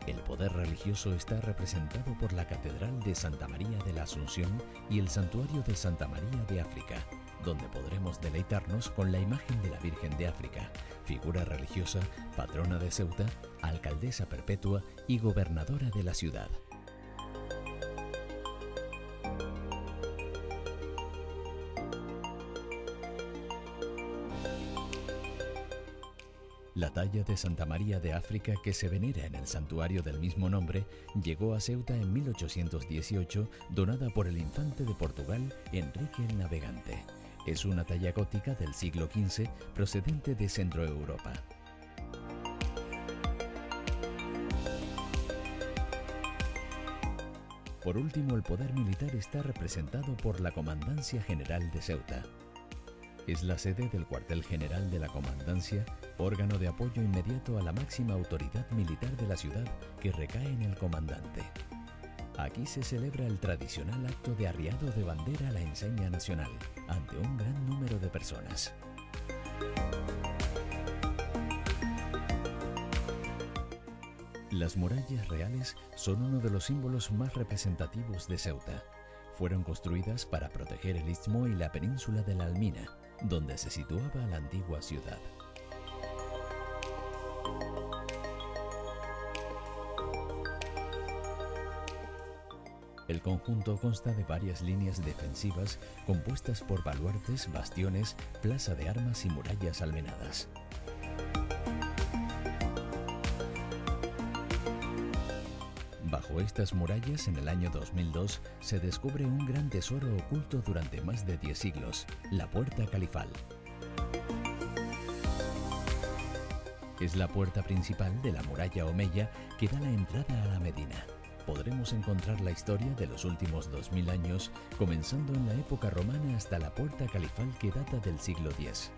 Speaker 3: El poder religioso está representado por la Catedral de Santa María de la Asunción y el Santuario de Santa María de África, donde podremos deleitarnos con la imagen de la Virgen de África, figura religiosa, patrona de Ceuta, alcaldesa perpetua y gobernadora de la ciudad. La talla de Santa María de África, que se venera en el santuario del mismo nombre, llegó a Ceuta en 1818, donada por el infante de Portugal, Enrique el Navegante. Es una talla gótica del siglo XV, procedente de Centroeuropa. Por último, el poder militar está representado por la Comandancia General de Ceuta. Es la sede del cuartel general de la Comandancia, órgano de apoyo inmediato a la máxima autoridad militar de la ciudad, que recae en el comandante. Aquí se celebra el tradicional acto de arriado de bandera a la enseña nacional, ante un gran número de personas. Las murallas reales son uno de los símbolos más representativos de Ceuta. Fueron construidas para proteger el istmo y la península de la Almina, donde se situaba la antigua ciudad. El conjunto consta de varias líneas defensivas compuestas por baluartes, bastiones, plaza de armas y murallas almenadas. Bajo estas murallas, en el año 2002, se descubre un gran tesoro oculto durante más de 10 siglos, la Puerta Califal. Es la puerta principal de la muralla omeya que da la entrada a la Medina. Podremos encontrar la historia de los últimos 2000 años, comenzando en la época romana hasta la Puerta Califal, que data del siglo X.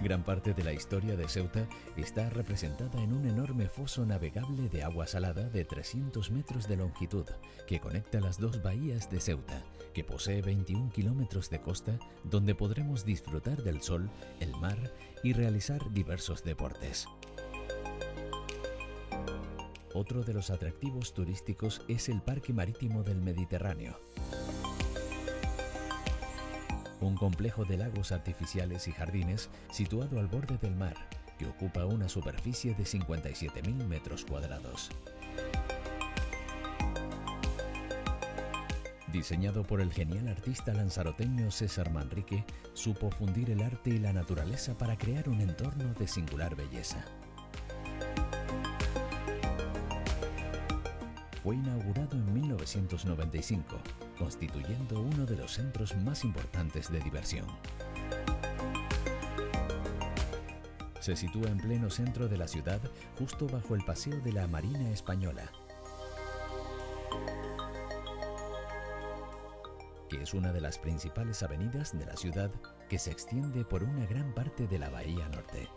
Speaker 3: Gran parte de la historia de Ceuta está representada en un enorme foso navegable de agua salada de 300 metros de longitud, que conecta las dos bahías de Ceuta, que posee 21 kilómetros de costa, donde podremos disfrutar del sol, el mar y realizar diversos deportes. Otro de los atractivos turísticos es el Parque Marítimo del Mediterráneo, un complejo de lagos artificiales y jardines situado al borde del mar, que ocupa una superficie de 57.000 metros cuadrados. Diseñado por el genial artista lanzaroteño César Manrique, supo fundir el arte y la naturaleza para crear un entorno de singular belleza. Fue inaugurado en 1995, constituyendo uno de los centros más importantes de diversión. Se sitúa en pleno centro de la ciudad, justo bajo el Paseo de la Marina Española, que es una de las principales avenidas de la ciudad, que se extiende por una gran parte de la Bahía Norte.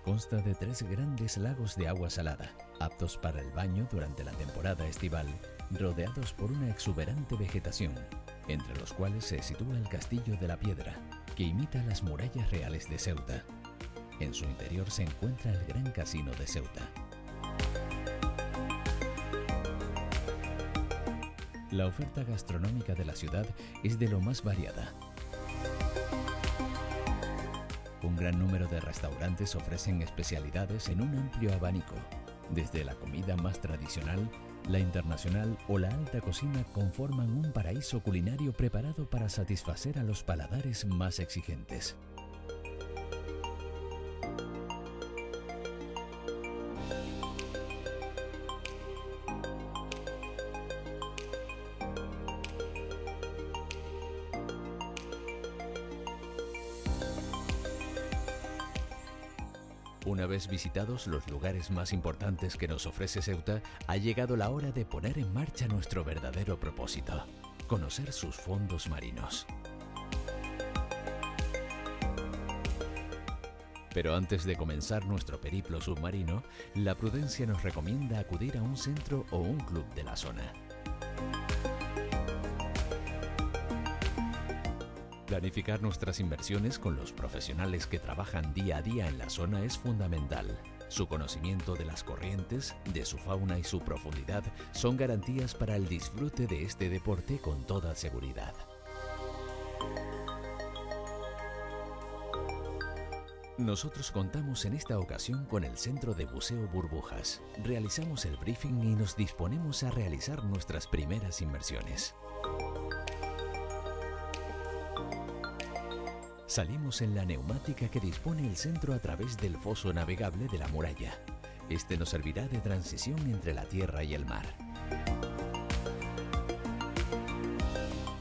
Speaker 3: Consta de 3 grandes lagos de agua salada, aptos para el baño durante la temporada estival, rodeados por una exuberante vegetación, entre los cuales se sitúa el Castillo de la Piedra, que imita las murallas reales de Ceuta. En su interior se encuentra el Gran Casino de Ceuta. La oferta gastronómica de la ciudad es de lo más variada. Un gran número de restaurantes ofrecen especialidades en un amplio abanico, desde la comida más tradicional, la internacional o la alta cocina conforman un paraíso culinario preparado para satisfacer a los paladares más exigentes. Una vez visitados los lugares más importantes que nos ofrece Ceuta, ha llegado la hora de poner en marcha nuestro verdadero propósito: conocer sus fondos marinos. Pero antes de comenzar nuestro periplo submarino, la prudencia nos recomienda acudir a un centro o un club de la zona. Planificar nuestras inversiones con los profesionales que trabajan día a día en la zona es fundamental. Su conocimiento de las corrientes, de su fauna y su profundidad son garantías para el disfrute de este deporte con toda seguridad. Nosotros contamos en esta ocasión con el Centro de Buceo Burbujas. Realizamos el briefing y nos disponemos a realizar nuestras primeras inmersiones. Salimos en la neumática que dispone el centro a través del foso navegable de la muralla. Este nos servirá de transición entre la tierra y el mar.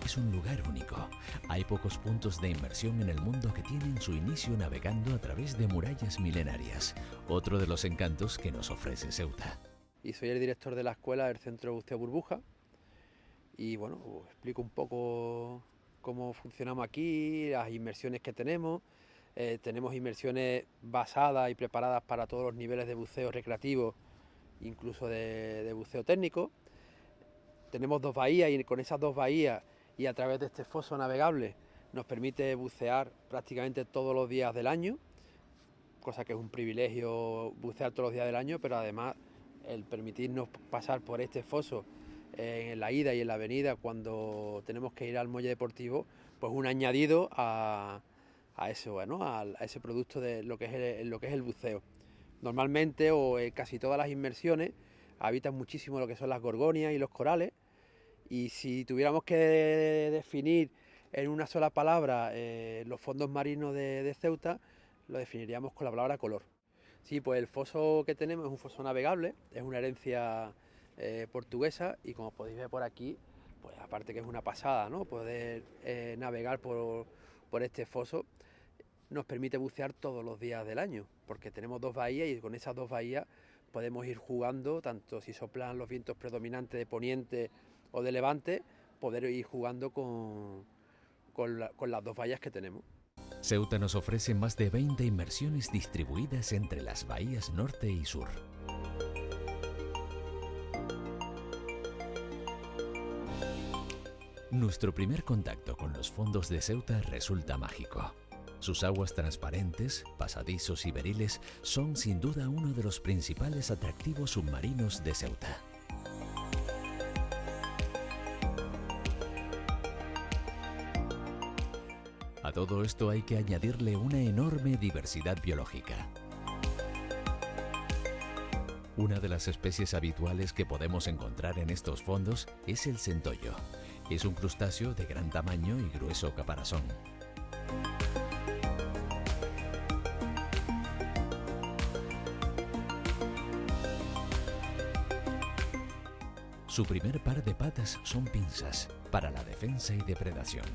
Speaker 3: Es un lugar único. Hay pocos puntos de inmersión en el mundo que tienen su inicio navegando a través de murallas milenarias, otro de los encantos que nos ofrece Ceuta.
Speaker 4: Y soy el director de la escuela del Centro de Buceo Burbuja y bueno, os explico un poco cómo funcionamos aquí, las inmersiones que tenemos. Tenemos inmersiones basadas y preparadas para todos los niveles de buceo recreativo, incluso de buceo técnico. Tenemos 2 bahías y con esas 2 bahías y a través de este foso navegable nos permite bucear prácticamente todos los días del año, cosa que es un privilegio bucear todos los días del año, pero además el permitirnos pasar por este foso en la ida y en la venida cuando tenemos que ir al muelle deportivo, pues un añadido a eso, bueno, a ese producto de lo que es el buceo. Normalmente o en casi todas las inmersiones habitan muchísimo lo que son las gorgonias y los corales, y si tuviéramos que definir en una sola palabra los fondos marinos de Ceuta, lo definiríamos con la palabra color. Sí, pues el foso que tenemos es un foso navegable, es una herencia portuguesa, y como podéis ver por aquí, pues aparte que es una pasada, ¿no? Poder navegar por este foso nos permite bucear todos los días del año, porque tenemos 2 bahías y con esas 2 bahías podemos ir jugando, tanto si soplan los vientos predominantes de poniente o de levante, poder ir jugando con las 2 bahías que tenemos.
Speaker 3: Ceuta nos ofrece más de 20 inmersiones distribuidas entre las bahías norte y sur. Nuestro primer contacto con los fondos de Ceuta resulta mágico. Sus aguas transparentes, pasadizos y beriles son sin duda uno de los principales atractivos submarinos de Ceuta. A todo esto hay que añadirle una enorme diversidad biológica. Una de las especies habituales que podemos encontrar en estos fondos es el centollo. Es un crustáceo de gran tamaño y grueso caparazón. Su primer par de patas son pinzas para la defensa y depredación.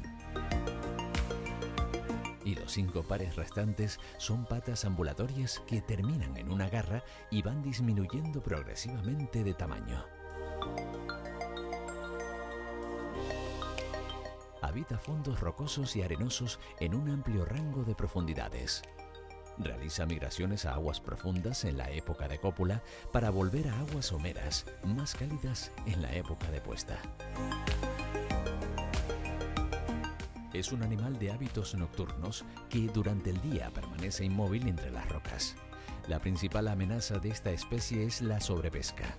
Speaker 3: Y los 5 pares restantes son patas ambulatorias que terminan en una garra y van disminuyendo progresivamente de tamaño. Habita fondos rocosos y arenosos en un amplio rango de profundidades. Realiza migraciones a aguas profundas en la época de cópula para volver a aguas someras, más cálidas en la época de puesta. Es un animal de hábitos nocturnos que durante el día permanece inmóvil entre las rocas. La principal amenaza de esta especie es la sobrepesca.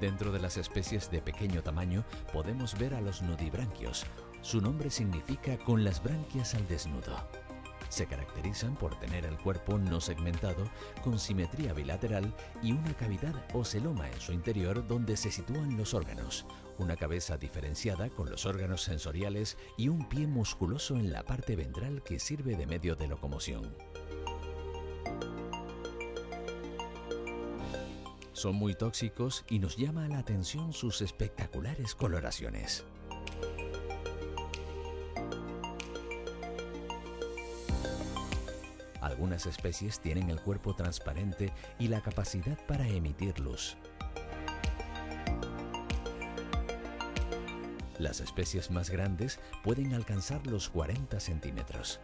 Speaker 3: Dentro de las especies de pequeño tamaño podemos ver a los nudibranquios. Su nombre significa con las branquias al desnudo. Se caracterizan por tener el cuerpo no segmentado, con simetría bilateral y una cavidad o celoma en su interior donde se sitúan los órganos, una cabeza diferenciada con los órganos sensoriales y un pie musculoso en la parte ventral que sirve de medio de locomoción. Son muy tóxicos y nos llama la atención sus espectaculares coloraciones. Algunas especies tienen el cuerpo transparente y la capacidad para emitir luz. Las especies más grandes pueden alcanzar los 40 centímetros.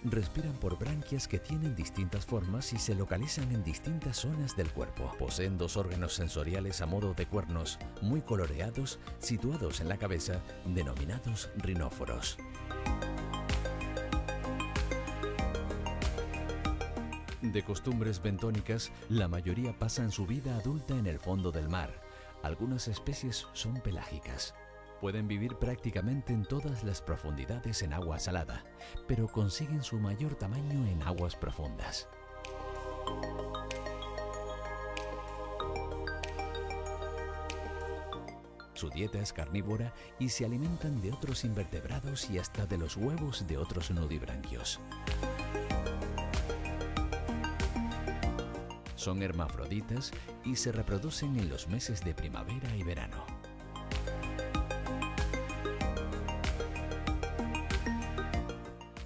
Speaker 3: Respiran por branquias que tienen distintas formas y se localizan en distintas zonas del cuerpo. Poseen 2 órganos sensoriales a modo de cuernos, muy coloreados, situados en la cabeza, denominados rinóforos. De costumbres bentónicas, la mayoría pasan su vida adulta en el fondo del mar. Algunas especies son pelágicas. Pueden vivir prácticamente en todas las profundidades en agua salada, pero consiguen su mayor tamaño en aguas profundas. Su dieta es carnívora y se alimentan de otros invertebrados y hasta de los huevos de otros nudibranquios. Son hermafroditas y se reproducen en los meses de primavera y verano.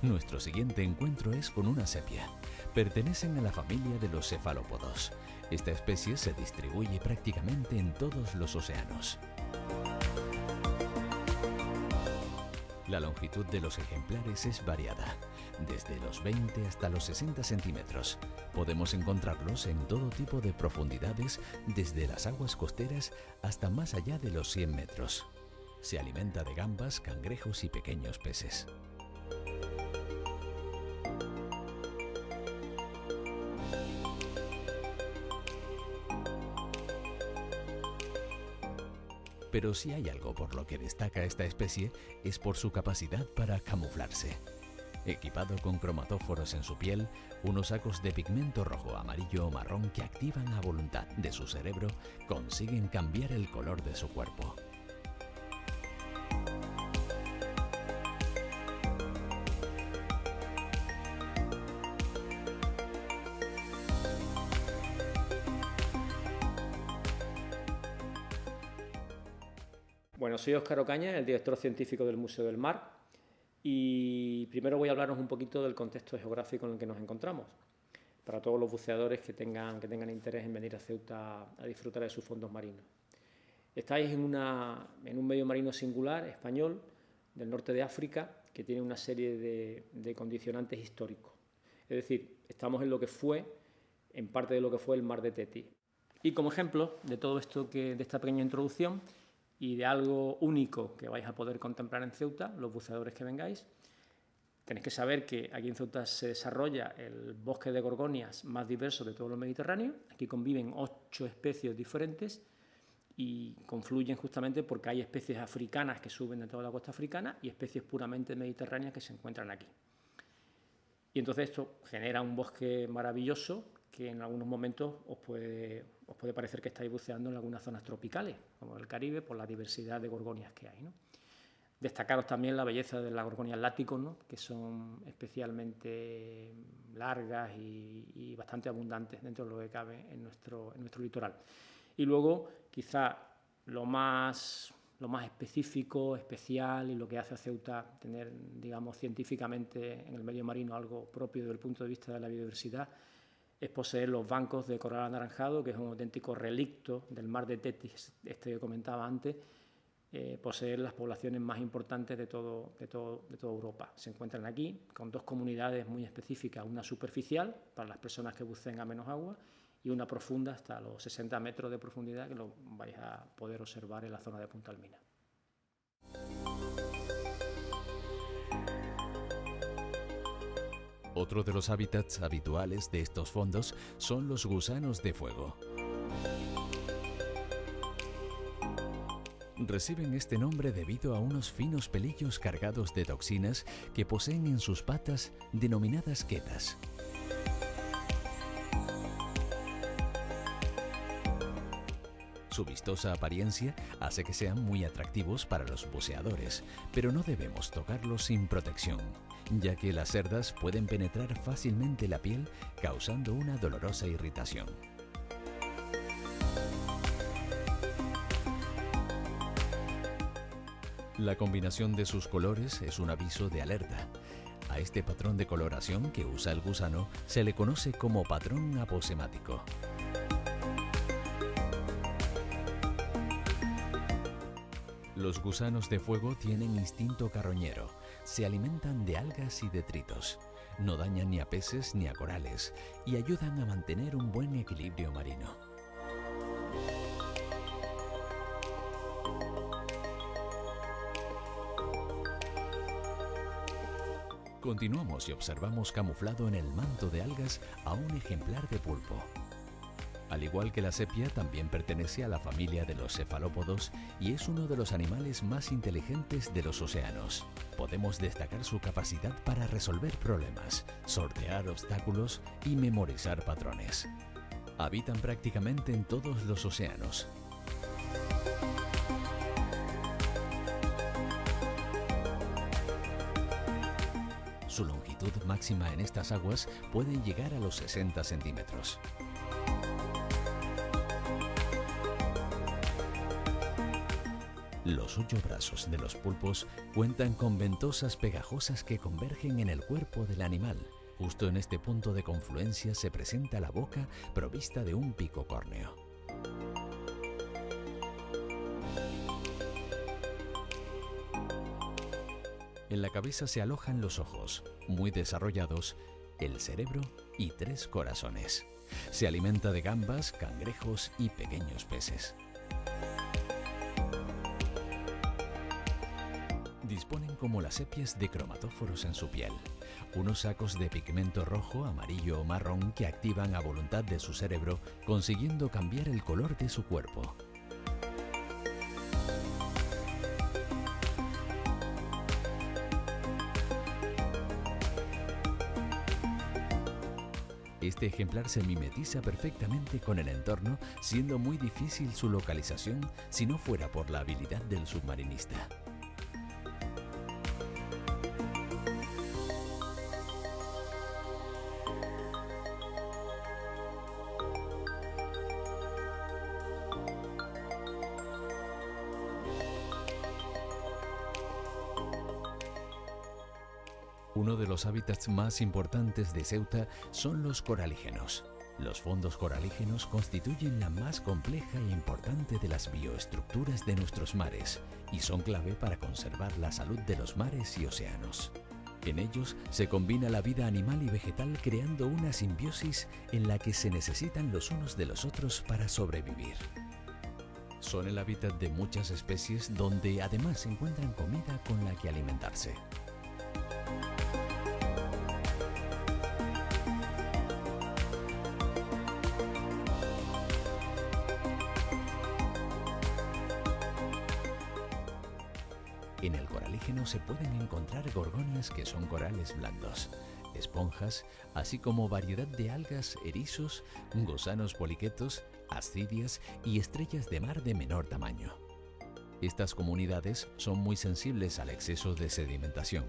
Speaker 3: Nuestro siguiente encuentro es con una sepia. Pertenecen a la familia de los cefalópodos. Esta especie se distribuye prácticamente en todos los océanos. La longitud de los ejemplares es variada, desde los 20 hasta los 60 centímetros. Podemos encontrarlos en todo tipo de profundidades, desde las aguas costeras hasta más allá de los 100 metros. Se alimenta de gambas, cangrejos y pequeños peces. Pero si hay algo por lo que destaca esta especie, es por su capacidad para camuflarse. Equipado con cromatóforos en su piel, unos sacos de pigmento rojo, amarillo o marrón que activan a voluntad de su cerebro, consiguen cambiar el color de su cuerpo.
Speaker 1: Bueno, soy Óscar Ocaña, el director científico del Museo del Mar, y primero voy a hablaros un poquito del contexto geográfico en el que nos encontramos, para todos los buceadores que tengan interés en venir a Ceuta a disfrutar de sus fondos marinos. Estáis en un medio marino singular, español, del norte de África, que tiene una serie de condicionantes históricos. Es decir, estamos en lo que fue, en parte de lo que fue el mar de Tetis. Y como ejemplo de todo esto, de esta pequeña introducción, y de algo único que vais a poder contemplar en Ceuta, los buceadores que vengáis, tenéis que saber que aquí en Ceuta se desarrolla el bosque de gorgonias más diverso de todo el Mediterráneo. Aquí conviven 8 especies diferentes y confluyen justamente porque hay especies africanas que suben de toda la costa africana y especies puramente mediterráneas que se encuentran aquí. Y entonces esto genera un bosque maravilloso que en algunos momentos os puede parecer que estáis buceando en algunas zonas tropicales, como el Caribe, por la diversidad de gorgonias que hay, ¿no? Destacaros también la belleza de las gorgonias láticos, ¿no?, que son especialmente largas y bastante abundantes dentro de lo que cabe en nuestro litoral. Y luego, quizá lo más específico, especial y lo que hace a Ceuta tener, digamos, científicamente en el medio marino algo propio desde el punto de vista de la biodiversidad, es poseer los bancos de coral anaranjado, que es un auténtico relicto del mar de Tetis, que comentaba antes, poseer las poblaciones más importantes de toda Europa. Se encuentran aquí con 2 comunidades muy específicas, una superficial, para las personas que buceen a menos agua, y una profunda hasta los 60 metros de profundidad, que lo vais a poder observar en la zona de Punta Almina.
Speaker 3: Otro de los hábitats habituales de estos fondos son los gusanos de fuego. Reciben este nombre debido a unos finos pelillos cargados de toxinas que poseen en sus patas, denominadas quetas. Su vistosa apariencia hace que sean muy atractivos para los buceadores, pero no debemos tocarlos sin protección, ya que las cerdas pueden penetrar fácilmente la piel, causando una dolorosa irritación. La combinación de sus colores es un aviso de alerta. A este patrón de coloración que usa el gusano se le conoce como patrón aposemático. Los gusanos de fuego tienen instinto carroñero. Se alimentan de algas y detritos. No dañan ni a peces ni a corales y ayudan a mantener un buen equilibrio marino. Continuamos y observamos camuflado en el manto de algas a un ejemplar de pulpo. Al igual que la sepia, también pertenece a la familia de los cefalópodos y es uno de los animales más inteligentes de los océanos. Podemos destacar su capacidad para resolver problemas, sortear obstáculos y memorizar patrones. Habitan prácticamente en todos los océanos. Su longitud máxima en estas aguas puede llegar a los 60 centímetros. Los 8 brazos de los pulpos cuentan con ventosas pegajosas que convergen en el cuerpo del animal. Justo en este punto de confluencia se presenta la boca provista de un pico córneo. En la cabeza se alojan los ojos, muy desarrollados, el cerebro y 3 corazones. Se alimenta de gambas, cangrejos y pequeños peces. Disponen como las sepias de cromatóforos en su piel, unos sacos de pigmento rojo, amarillo o marrón que activan a voluntad de su cerebro, consiguiendo cambiar el color de su cuerpo. Este ejemplar se mimetiza perfectamente con el entorno, siendo muy difícil su localización si no fuera por la habilidad del submarinista. Uno de los hábitats más importantes de Ceuta son los coralígenos. Los fondos coralígenos constituyen la más compleja e importante de las bioestructuras de nuestros mares y son clave para conservar la salud de los mares y océanos. En ellos se combina la vida animal y vegetal creando una simbiosis en la que se necesitan los unos de los otros para sobrevivir. Son el hábitat de muchas especies donde además encuentran comida con la que alimentarse. En el coralígeno se pueden encontrar gorgonias que son corales blandos, esponjas, así como variedad de algas, erizos, gusanos poliquetos, ascidias y estrellas de mar de menor tamaño. Estas comunidades son muy sensibles al exceso de sedimentación.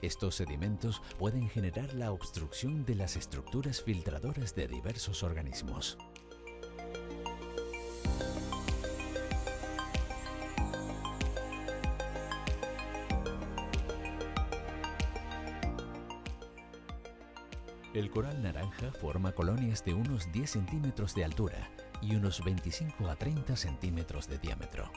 Speaker 3: Estos sedimentos pueden generar la obstrucción de las estructuras filtradoras de diversos organismos. El coral naranja forma colonias de unos 10 centímetros de altura y unos 25 a 30 centímetros de diámetro.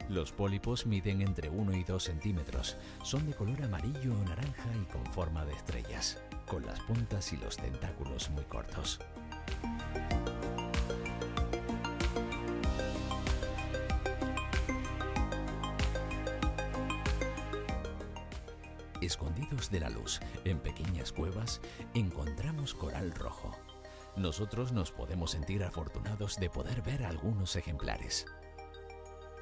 Speaker 3: Los pólipos miden entre 1 y 2 centímetros, son de color amarillo o naranja y con forma de estrellas, con las puntas y los tentáculos muy cortos. Escondidos de la luz, en pequeñas cuevas, encontramos coral rojo. Nosotros nos podemos sentir afortunados de poder ver algunos ejemplares.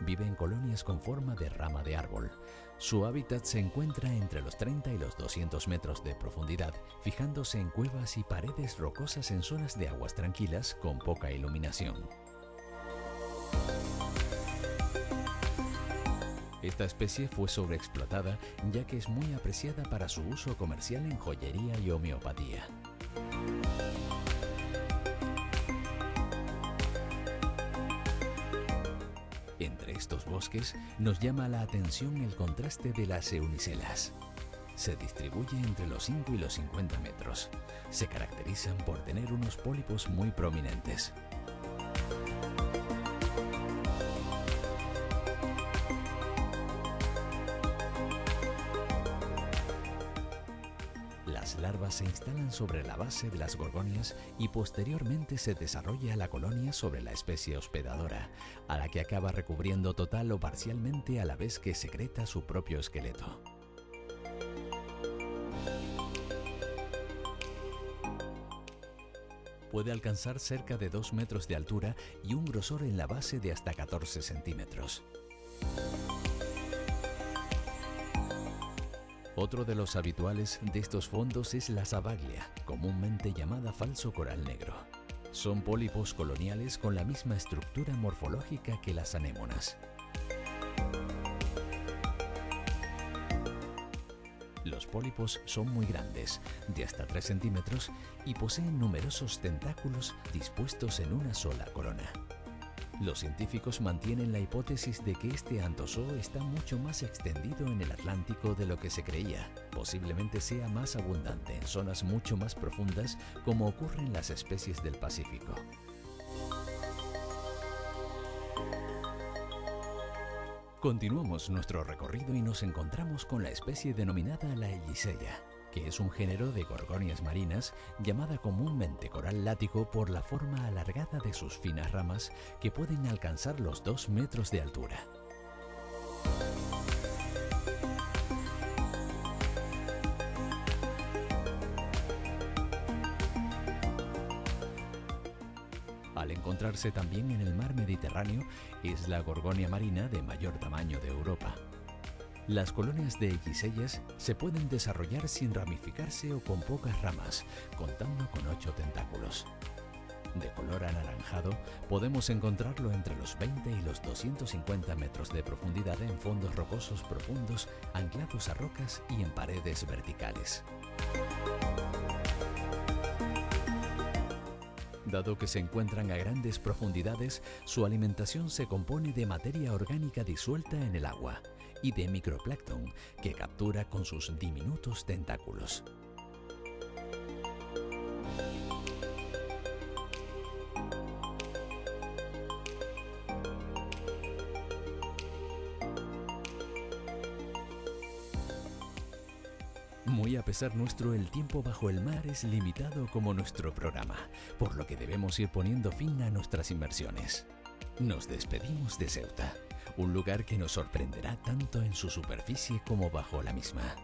Speaker 3: Vive en colonias con forma de rama de árbol. Su hábitat se encuentra entre los 30 y los 200 metros de profundidad, fijándose en cuevas y paredes rocosas en zonas de aguas tranquilas con poca iluminación. Esta especie fue sobreexplotada ya que es muy apreciada para su uso comercial en joyería y homeopatía. Entre Entre estos bosques nos llama la atención el contraste de las eunicelas. Se distribuye entre los 5 y los 50 metros. Se caracterizan por tener unos pólipos muy prominentes. Las larvas se instalan sobre la base de las gorgonias y posteriormente se desarrolla la colonia sobre la especie hospedadora, a la que acaba recubriendo total o parcialmente a la vez que secreta su propio esqueleto. Puede alcanzar cerca de 2 metros de altura y un grosor en la base de hasta 14 centímetros. Otro de los habituales de estos fondos es la sabaglia, comúnmente llamada falso coral negro. Son pólipos coloniales con la misma estructura morfológica que las anémonas. Los pólipos son muy grandes, de hasta 3 centímetros, y poseen numerosos tentáculos dispuestos en una sola corona. Los científicos mantienen la hipótesis de que este antozoo está mucho más extendido en el Atlántico de lo que se creía. Posiblemente sea más abundante en zonas mucho más profundas, como ocurre en las especies del Pacífico. Continuamos nuestro recorrido y nos encontramos con la especie denominada la Elliseia, que es un género de gorgonias marinas llamada comúnmente coral látigo por la forma alargada de sus finas ramas que pueden alcanzar los 2 metros de altura. Al encontrarse también en el mar Mediterráneo, es la gorgonia marina de mayor tamaño de Europa. Las colonias de Elliseias se pueden desarrollar sin ramificarse o con pocas ramas, contando con 8 tentáculos. De color anaranjado, podemos encontrarlo entre los 20 y los 250 metros de profundidad en fondos rocosos profundos, anclados a rocas y en paredes verticales. Dado que se encuentran a grandes profundidades, su alimentación se compone de materia orgánica disuelta en el agua y de microplancton que captura con sus diminutos tentáculos. Muy a pesar nuestro, el tiempo bajo el mar es limitado como nuestro programa, por lo que debemos ir poniendo fin a nuestras inmersiones. Nos despedimos de Ceuta, un lugar que nos sorprenderá tanto en su superficie como bajo la misma.